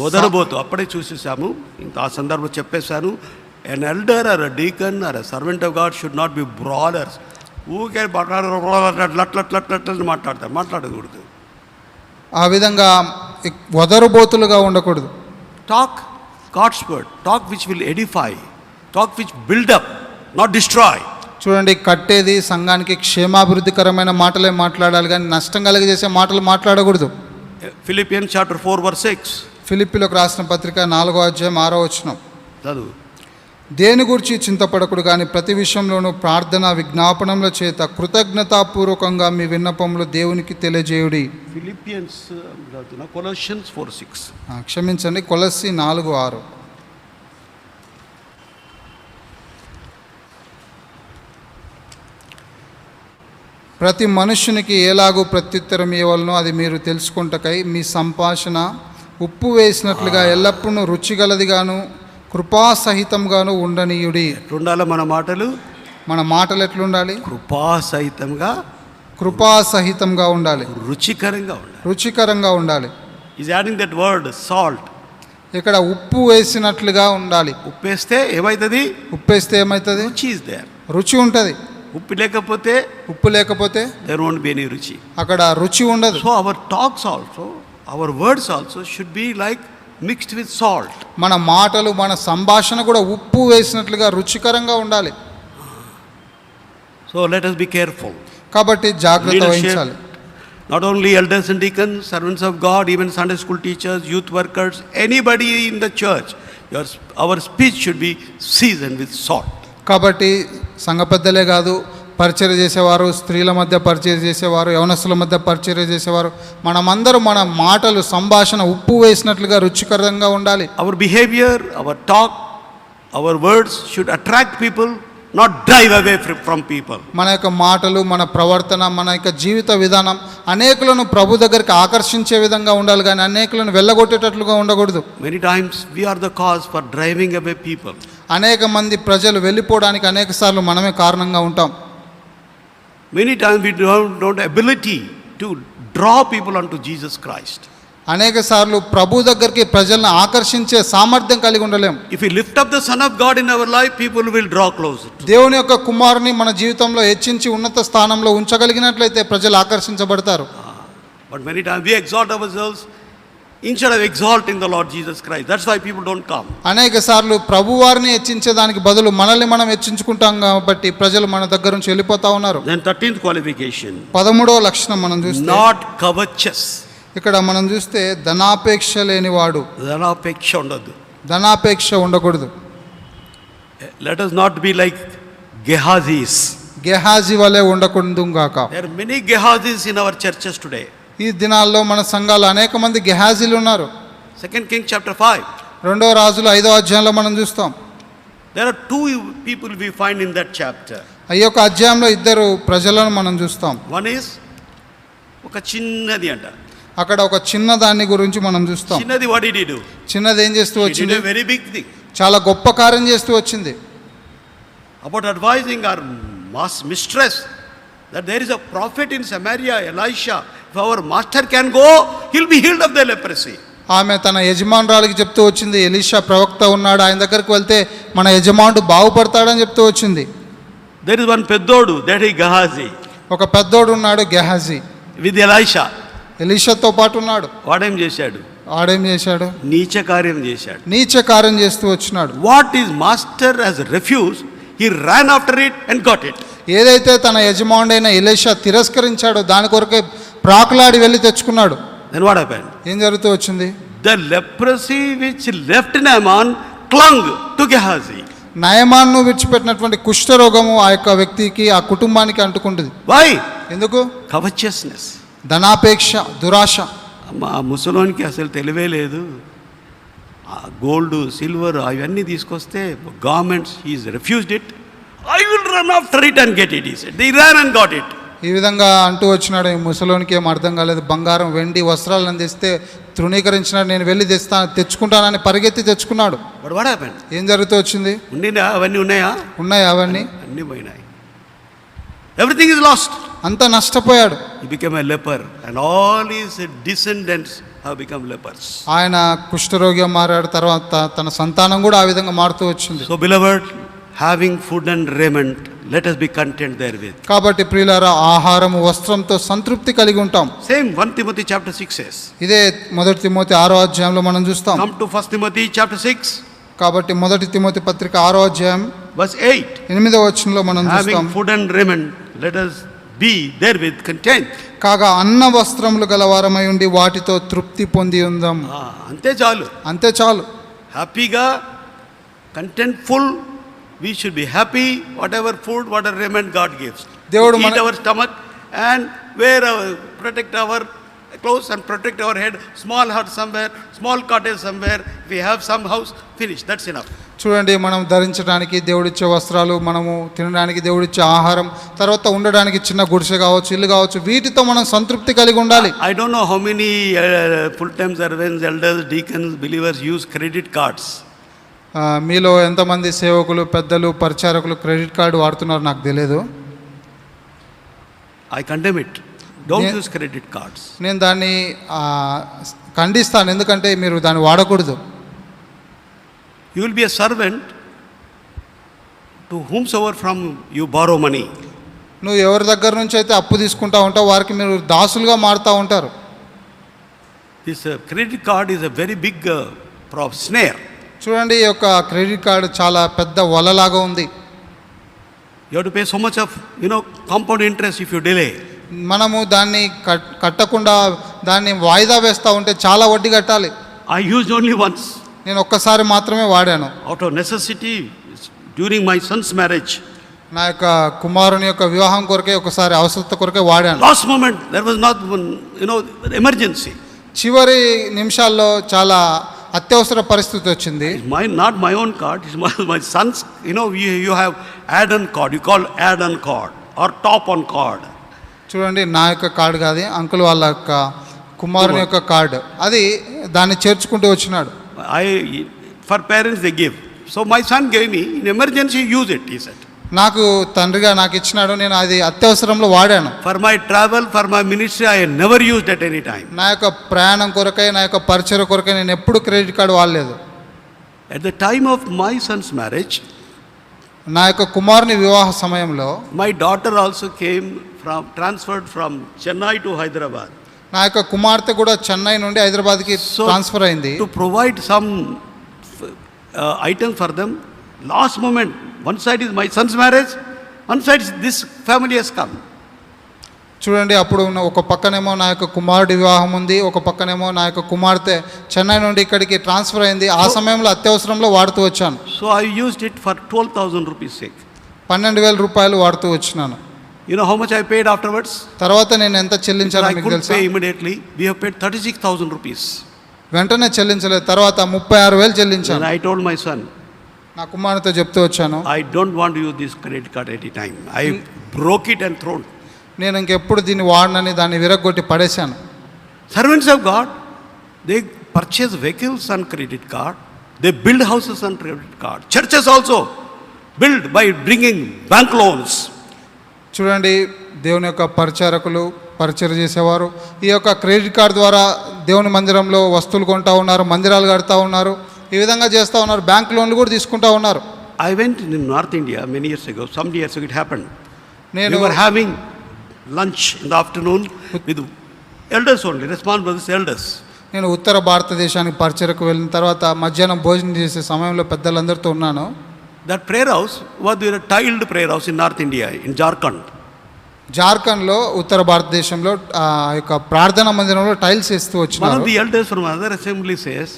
వదరబోతు అప్పుడే చూసేసాము, ఇంకా ఆ సందర్భం చెప్పేశాను. An elder or a deacon or a servant of God should not be brawlers. ఊకే మాట్లాడకూడదు. ఆ విధంగా వదరుబోతులుగా ఉండకూడదు. Talk God's word, talk which will edify, talk which build up, not destroy. చూడండి, కట్టేది సంఘానికి క్షేమాభివృద్ధికరమైన మాటలే మాట్లాడాలి, కానీ నష్టం కలిగజేసే మాటలు మాట్లాడకూడదు. Philippians chapter 4:6. ఫిలిప్పీలకు రాసిన పత్రిక 4వ అధ్యాయం 6వ వచనం. చదువు. దేని గురించి చింతపడకుడు కానీ ప్రతి విషయంలోనూ ప్రార్థన విజ్ఞాపనముల చేత కృతజ్ఞతాపూర్వకంగా మీ విన్నపములు దేవునికి తెలియజేయుడి. ఫిలిపియన్స్ కొలొసియన్స్ 4:6. క్షమించండి, కొలస్సీ 4:6. ప్రతి మనుష్యునికి ఎలాగూ ప్రత్యుత్తరం ఇవ్వాలనో అది మీరు తెలుసుకుంటకై మీ సంభాషణ ఉప్పు వేసినట్లుగా ఎల్లప్పుడూ రుచిగలదిగాను కృపాసహితంగాను ఉండనీయుడి. ఎట్లుండాలి మన మాటలు? మన మాటలు ఎట్లుండాలి? కృపాసహితంగా ఉండాలి, రుచికరంగా ఉండాలి. రుచికరంగా ఉండాలి. Is adding that word salt. ఇక్కడ ఉప్పు వేసినట్లుగా ఉండాలి. ఉప్పేస్తే ఏమవుతుంది? ఉప్పేస్తే ఏమవుతుంది? రుచి ఇస్ దేర్. రుచి ఉంటుంది. ఉప్పు లేకపోతే దేర్ వోంట్ బి ఎనీ రుచి. అక్కడ రుచి ఉండదు. So our talks also, our words also should be like mixed with salt. మన మాటలు, మన సంభాషణ కూడా ఉప్పు వేసినట్లుగా రుచికరంగా ఉండాలి. So let us be careful. కాబట్టి జాగ్రత్త వహించాలి. Not only elders and deacons, servants of God, even Sunday school teachers, youth workers, anybody in the church, our speech should be seasoned with salt. కాబట్టి సంఘ పెద్దలే కాదు, పరిచర్య చేసేవారు, స్త్రీల మధ్య పరిచర్య చేసేవారు, యవనస్తుల మధ్య పరిచర్య చేసేవారు, మనమందరం మన మాటలు, సంభాషణ ఉప్పు వేసినట్లుగా రుచికరంగా ఉండాలి. Our behavior, our talk, our words should attract people, not drive away from people. మన యొక్క మాటలు, మన ప్రవర్తన, మన యొక్క జీవిత విధానం అనేకులను ప్రభు దగ్గరికి ఆకర్షించే విధంగా ఉండాలి, కానీ అనేకులను వెళ్ళగొట్టేటట్లుగా ఉండకూడదు. Many times we are the cause for driving away people. అనేక మంది ప్రజలు వెళ్ళిపోవడానికి అనేక సార్లు మనమే కారణంగా ఉంటాం. Many times we don't ability to draw people unto Jesus Christ. అనేక సార్లు ప్రభు దగ్గరికి ప్రజలను ఆకర్షించే సామర్థ్యం కలిగి ఉండలేం. If we lift up the Son of God in our life, people will draw closer. దేవుని యొక్క కుమారుని మన జీవితంలో హెచ్చించి ఉన్నత స్థానంలో ఉంచగలిగినట్లయితే ప్రజలు ఆకర్షించబడతారు. But many times we exalt ourselves instead of exalting the Lord Jesus Christ. That's why people don't come. అనేక సార్లు ప్రభు వారిని హెచ్చించేదానికి బదులు మనల్ని మనం హెచ్చించుకుంటాం కాబట్టి ప్రజలు మన దగ్గర నుంచి వెళ్ళిపోతా ఉన్నారు. Then 13th qualification. 13వ లక్షణం మనం చూస్తే, Not covetous. ఇక్కడ మనం చూస్తే ధనాపేక్ష లేనివాడు. ధనాపేక్ష ఉండదు. ధనాపేక్ష ఉండకూడదు. Let us not be like Gehazis. Gehazi వలె ఉండకూడదు గాక. There are many Gehazis in our churches today. ఈ దినాల్లో మన సంఘాలు అనేక మంది గెహాజీలు ఉన్నారు. 2 Kings chapter 5. 2వ రాజులు 5వ అధ్యాయంలో మనం చూస్తాం. There are two people we find in that chapter. ఈ యొక్క అధ్యాయంలో ఇద్దరు ప్రజలను మనం చూస్తాం. One is ఒక చిన్నది అంట. అక్కడ ఒక చిన్న దాన్ని గురించి మనం చూస్తాం. చిన్నది what did he do? చిన్నది ఏం చేస్తూ He did వచ్చింది? a very big thing. చాలా గొప్ప కార్యం చేస్తూ వచ్చింది. About advising our mistress that there is a prophet in Samaria, Elisha. If our master can go, he'll be healed of the leprosy. ఆమె తన యజమానురాలికి చెప్తూ వచ్చింది, ఎలీషా ప్రవక్త ఉన్నాడు, ఆయన దగ్గరికి వెళ్తే మన యజమానుడు బాగుపడతాడని చెప్తూ వచ్చింది. There is one పెద్దోడు, that is Gehazi, ఒక పెద్దోడు ఉన్నాడు గెహాజీ, with Elisha. ఎలీషాతో పాటు ఉన్నాడు. వాడేం చేశాడు? ఆడేం చేశాడు? నీచ కార్యం చేశాడు. నీచ కార్యం చేస్తూ వచ్చినాడు. What his master has refused, he ran after it and got it. ఏదైతే తన యజమానుడైన ఎలీషా తిరస్కరించాడో దాని కొరకే ప్రాకులాడి వెళ్ళి తెచ్చుకున్నాడు. Then what happened? ఏం జరుగుతూ వచ్చింది? The leprosy which left Naaman clung to Gehazi. నయమాన్ను విడిచిపెట్టినటువంటి కుష్ఠరోగము ఆ యొక్క వ్యక్తికి, ఆ కుటుంబానికి అంటుకుంటుంది. Why? ఎందుకు? Covetousness. ధనాపేక్ష, దురాశ. మా ముసలోనికి అసలు తెలివే లేదు. గోల్డ్, సిల్వర్ అవన్నీ తీసుకొస్తే governments is refused it. I will run after it and get it. He said they ran and got it. ఈ విధంగా అంటూ వచ్చినాడు. ఈ ముసలోనికి ఏం అర్థం కాలేదు. బంగారం, వెండి, వస్త్రాలను తెస్తే తృణీకరించినాడు. నేను వెళ్ళి తెచ్చుకుంటానని పరిగెత్తి తెచ్చుకున్నాడు. But what happened? ఏం జరుగుతూ వచ్చింది? అవన్నీ ఉన్నాయా? ఉన్నాయి అవన్నీ. అన్నీ పోయినాయి. Everything is last. అంతా నష్టపోయాడు. He became a leper and all his descendants have become lepers. ఆయన కుష్ఠరోగిగా మారాడు. తర్వాత తన సంతానం కూడా ఆ విధంగా మారుతూ వచ్చింది. So beloved, having food and raiment, let us be content therewith. కాబట్టి ప్రియులారా, ఆహారము, వస్త్రంతో సంతృప్తి కలిగి ఉంటాం. Same 1 Timothy chapter 6 says. ఇదే 1 తిమోతి 6వ అధ్యాయంలో మనం చూస్తాం. Come to 1 Timothy chapter 6. కాబట్టి 1 తిమోతి పత్రిక 6వ అధ్యాయం verse 8. 8వ వచనంలో మనం చూస్తాం. Having food and raiment, let us be therewith content. కాగా అన్న వస్త్రములు గలవారమై ఉండి వాటితో తృప్తి పొంది ఉందాం. అంతే చాలు. అంతే చాలు. హ్యాపీగా, contentful, we should be happy. Whatever food, whatever raiment God gives, దేవుడు eat our stomach and wear protect our clothes and protect our head. Small hut somewhere, small cottage somewhere. If we have some house, finish. That's enough. చూడండి, మనం ధరించడానికి దేవుడిచ్చే వస్త్రాలు, మనము తినడానికి దేవుడిచ్చే ఆహారం, తర్వాత ఉండడానికి చిన్న గుడిసె కావచ్చు, ఇల్లు కావచ్చు, వీటితో మనం సంతృప్తి కలిగి ఉండాలి. I don't know how many full-time servants, elders, deacons, believers use credit cards. మీలో ఎంతమంది సేవకులు, పెద్దలు, పరిచారకులు క్రెడిట్ కార్డు వాడుతున్నారు నాకు తెలియదు. I condemn it. Don't use credit cards. నేను దాన్ని ఖండిస్తాను. ఎందుకంటే మీరు దాన్ని వాడకూడదు. You will be a servant to whomsoever from you borrow money. నువ్వు ఎవరి దగ్గర నుంచి అయితే అప్పు తీసుకుంటా ఉంటావు వారికి మీరు దాసులుగా మారుతూ ఉంటారు. This credit card is a very big snare. చూడండి ఈ యొక్క క్రెడిట్ కార్డు చాలా పెద్ద వలలాగా ఉంది. You have to pay so much of, compound interest if you delay. మనము దాన్ని కట్టకుండా దాన్ని వాయిదా వేస్తూ ఉంటే చాలా వడ్డీ కట్టాలి. I used only once. నేను ఒక్కసారి మాత్రమే వాడాను. Out of necessity, during my son's marriage. నా యొక్క కుమారుని యొక్క వివాహం కొరకే ఒకసారి అవసరత కొరకే వాడాను. Last moment, there was not one, emergency. చివరి నిమిషాల్లో చాలా అత్యవసర పరిస్థితి వచ్చింది. Not my own card, it's my son's. You have add-on card. You call add-on card or top-on card. చూడండి నా యొక్క కార్డు కాదు, అంకుల్ వాళ్ళ యొక్క కుమారుని యొక్క కార్డు, అది దాన్ని చేర్చుకుంటూ వచ్చినాడు. For parents they give. So my son gave me, in emergency use it, he said. నాకు తండ్రిగా నాకు ఇచ్చినాడు, నేను అది అత్యవసరంలో వాడాను. For my travel, for my ministry, I never used at any time. నా యొక్క ప్రయాణం కొరకై నా యొక్క పరిచయ కొరకై నేను ఎప్పుడు క్రెడిట్ కార్డు వాడలేదు. At the time of my son's marriage, నా యొక్క కుమారుని వివాహ సమయంలో my daughter also transferred from Chennai to Hyderabad. నా యొక్క కుమార్తె కూడా చెన్నై నుండి హైదరాబాద్కి ట్రాన్స్ఫర్ అయింది. To provide some items for them, last moment, one side is my son's marriage, one side is this family has come. చూడండి అప్పుడు ఒక పక్కనేమో నా యొక్క కుమారుడి వివాహం ఉంది, ఒక పక్కనేమో నా యొక్క కుమార్తె చెన్నై నుండి ఇక్కడికి ట్రాన్స్ఫర్ అయింది. ఆ సమయంలో అత్యవసరంలో వాడుతూ వచ్చాను. So I used it for 12,000 rupees sake. 12,000 రూపాయలు వాడుతూ వచ్చినాను. You know how much I paid afterwards? తర్వాత నేను ఎంత చెల్లించానో I మీకు couldn't తెలుసా? pay immediately. We have paid 36,000 rupees. వెంటనే చెల్లించలేదు, తర్వాత 36,000 చెల్లించాను. And I told my son, నా కుమారునితో చెప్తూ వచ్చాను, I don't want to use this credit card at any time. I broke it and thrown. నేను ఇంకెప్పుడు దీన్ని వాడనని దాన్ని విరగ్గొట్టి పడేశాను. Servants of God, they purchase vehicles on credit card. They build houses on credit card. Churches also build by bringing bank loans. చూడండి దేవుని యొక్క పరిచారకులు పరిచయం చేసేవారు ఈ యొక్క క్రెడిట్ కార్డు ద్వారా దేవుని మందిరంలో వస్తువులు కొంటా ఉన్నారు, మందిరాలు కడతా ఉన్నారు, ఈ విధంగా చేస్తూ ఉన్నారు, బ్యాంక్ లోన్లు కూడా తీసుకుంటా ఉన్నారు. I went in North India many years ago. Some years ago it happened. నేను We were having lunch in the afternoon with elders only, responsible brothers, elders. నేను ఉత్తర భారతదేశానికి పరిచయకు వెళ్ళిన తర్వాత మధ్యాహ్నం భోజనం చేసే సమయంలో పెద్దలందరితో ఉన్నాను. That prayer house was a tiled prayer house in North India, in Jharkhand. జార్ఖండ్లో ఉత్తర భారతదేశంలో ఆ యొక్క ప్రార్థనా మందిరంలో టైల్స్ వేస్తూ One వచ్చినారు. of the elders from another assembly says,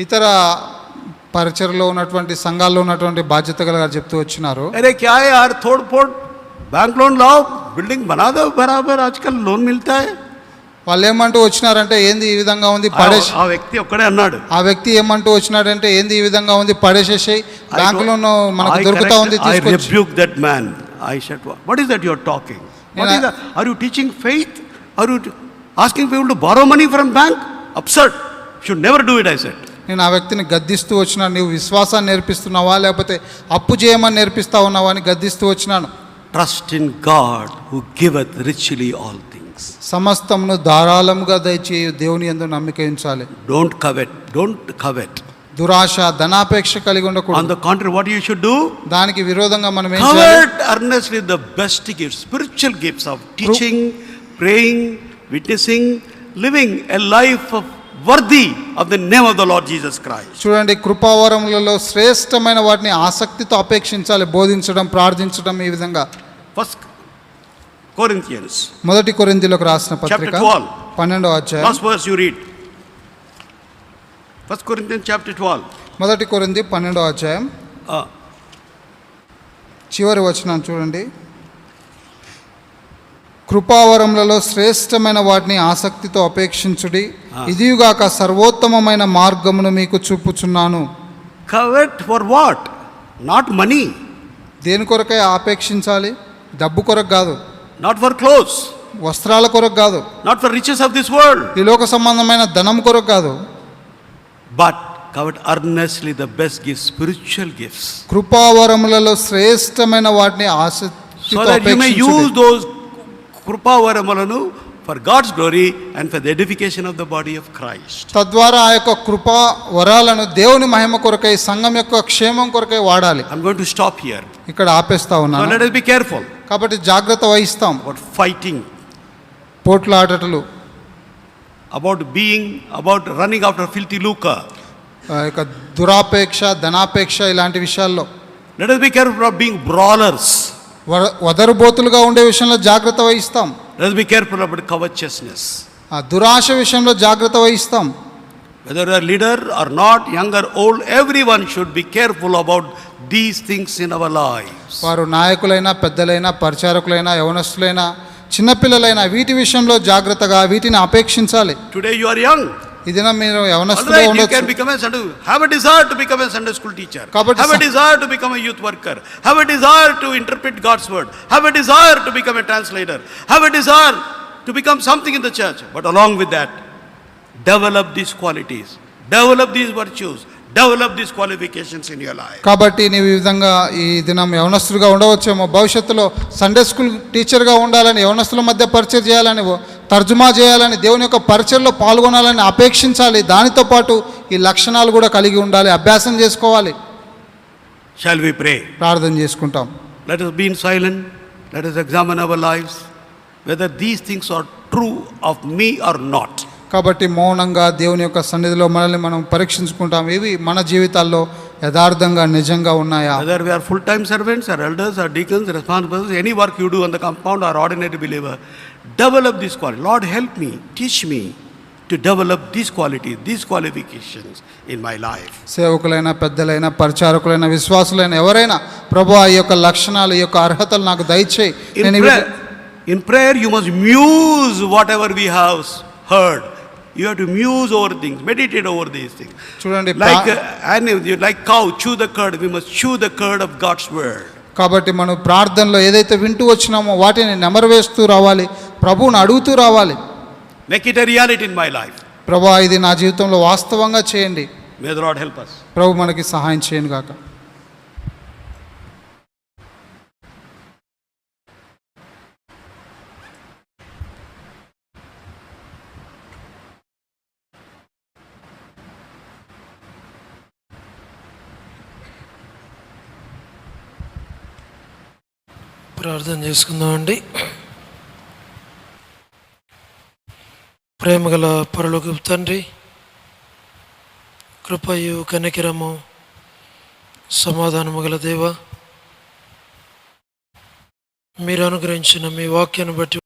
ఇతర పరిచయలో ఉన్నటువంటి సంఘాల్లో ఉన్నటువంటి బాధ్యత గల గారు చెప్తూ వచ్చినారు, अरे क्या है यार, थोड़ फोड़ बैंक लोन लाओ, बिल्डिंग बना दो बराबर, आजकल लोन मिलता है. వాళ్ళు ఏమంటూ వచ్చినారంటే ఏంది ఈ విధంగా ఉంది పడేసి, ఆ వ్యక్తి ఒక్కడే అన్నాడు, ఆ వ్యక్తి ఏమంటూ వచ్చినాడంటే ఏంది ఈ విధంగా ఉంది పడేసేసాయి, బ్యాంకులోనూ మనకు దొరుకుతా ఉంది I తీసుకొచ్చి. rebuked that man. I said, what is that you are talking? What is that? Are you teaching faith? Are you asking people to borrow money from bank? Absurd. Should never do it, I said. నేను ఆ వ్యక్తిని గద్దిస్తూ వచ్చినాను, నీవు విశ్వాసాన్ని నేర్పిస్తున్నావా లేకపోతే అప్పు చేయమని నేర్పిస్తా ఉన్నావా అని గద్దిస్తూ వచ్చినాను. Trust in God who giveth richly all things. సమస్తమును ధారాళముగా దయచేయు దేవుని యందు నమ్మిక ఉంచాలి. Don't covet. Don't covet. దురాశ ధనాపేక్ష కలిగి On ఉండకూడదు. the contrary, what you should do? దానికి విరోధంగా మనం ఏం చేయాలి? Covet earnestly the best gifts, spiritual gifts of teaching, praying, witnessing, living a life of worthy of the name of the Lord Jesus Christ. చూడండి కృపావరములలో శ్రేష్టమైన వాటిని ఆసక్తితో అపేక్షించాలి, బోధించడం, ప్రార్థించడం, ఈ విధంగా. First Corinthians, మొదటి కొరింథీయులకు రాసిన పత్రిక chapter 12. 12వ అధ్యాయం Last verse you read. First Corinthians chapter 12. మొదటి కొరింథీ 12వ అధ్యాయం Uh, చివరి వచనం చూడండి. కృపావరములలో శ్రేష్టమైన వాటిని ఆసక్తితో అపేక్షించుడి, ఇదియుగాక సర్వోత్తమమైన మార్గమును మీకు చూపుచున్నాను. covet for what? Not money, దేని కొరకై ఆపేక్షించాలి? డబ్బు కొరకు కాదు, not for clothes, వస్త్రాల కొరకు కాదు, not for riches of this world, ఈ లోక సంబంధమైన ధనం కొరకు కాదు, but covet earnestly the best gifts, spiritual gifts, కృపావరములలో శ్రేష్టమైన వాటిని so ఆసక్తితో that you may use అపేక్షించుడి. those కృపావరములను for God's glory and for the edification of the body of Christ. తద్వారా ఆ యొక్క కృపా వరాలను దేవుని మహిమ కొరకై సంఘం యొక్క క్షేమం కొరకై వాడాలి. I'm going to stop here. ఇక్కడ ఆపేస్తా So ఉన్నాను. let us be careful కాబట్టి జాగ్రత్త వహిస్తాం. about fighting, పోట్లాటలు, about running after filthy lucre. ఆ యొక్క దురాపేక్ష, ధనాపేక్ష ఇలాంటి విషయాల్లో Let us be careful of being brawlers. వదరుబోతులుగా ఉండే విషయంలో జాగ్రత్త వహిస్తాం. Let us be careful about covetousness. ఆ దురాశ విషయంలో జాగ్రత్త వహిస్తాం. Whether you are leader or not, young or old, everyone should be careful about these things in our lives. వారు నాయకులైనా, పెద్దలైనా, పరిచారకులైనా, యవనస్తులైనా, చిన్నపిల్లలైనా వీటి విషయంలో జాగ్రత్తగా వీటిని అపేక్షించాలి. Today you are young. ఈ దినం మీరు యవనస్తులుగా Alright, you ఉండొచ్చు. can become a Sunday, have a desire to become a Sunday school teacher. కాబట్టి Have a desire to become a youth worker. Have a desire to interpret God's word. Have a desire to become a translator. Have a desire to become something in the church. But along with that, develop these qualities, develop these virtues, develop these qualifications in your life. కాబట్టి నీవు ఈ విధంగా ఈ దినం యవనస్తులుగా ఉండవచ్చేమో, భవిష్యత్తులో Sunday school టీచర్గా ఉండాలని, యవనస్తుల మధ్య పరిచయం చేయాలని, తర్జుమా చేయాలని, దేవుని యొక్క పరిచయంలో పాల్గొనాలని అపేక్షించాలి. దానితో పాటు ఈ లక్షణాలు కూడా కలిగి ఉండాలి, అభ్యాసం చేసుకోవాలి. Shall we pray? ప్రార్థన చేసుకుంటాం. Let us be in silence. Let us examine our lives, whether these things are true of me or not. కాబట్టి మౌనంగా దేవుని యొక్క సన్నిధిలో మనల్ని మనం పరీక్షించుకుంటాం. ఇవి మన జీవితాల్లో యథార్థంగా నిజంగా ఉన్నాయా? Whether we are full-time servants or elders or deacons, responsibles, any work you do on the compound or ordinary believer, develop this quality. Lord, help me, teach me to develop these qualities, these qualifications in my life. సేవకులైన, పెద్దలైన, పరిచారకులైన, విశ్వాసులైన ఎవరైనా, ప్రభువా ఈ యొక్క లక్షణాలు, ఈ యొక్క అర్హతలు నాకు దయచేయి. In prayer, you must muse whatever we have heard. You have to muse over things, meditate over these things. చూడండి, Like cow, chew the curd. We must chew the curd of God's word. కాబట్టి మనం ప్రార్థనలో ఏదైతే వింటూ వచ్చినామో వాటిని నెమరవేస్తూ రావాలి, ప్రభువుని అడుగుతూ రావాలి. Make it a reality in my life. ప్రభువా ఇది నా జీవితంలో వాస్తవంగా చేయండి. May the Lord help us. ప్రభు మనకి సహాయం చేయను గాక. ప్రార్థన చేసుకుందామండి. ప్రేమగల పరలోకపు తండ్రి, కృపయు కనికరము సమాధానము గల దేవ, మీరు అనుగ్రహించిన మీ వాక్యాన్ని బట్టి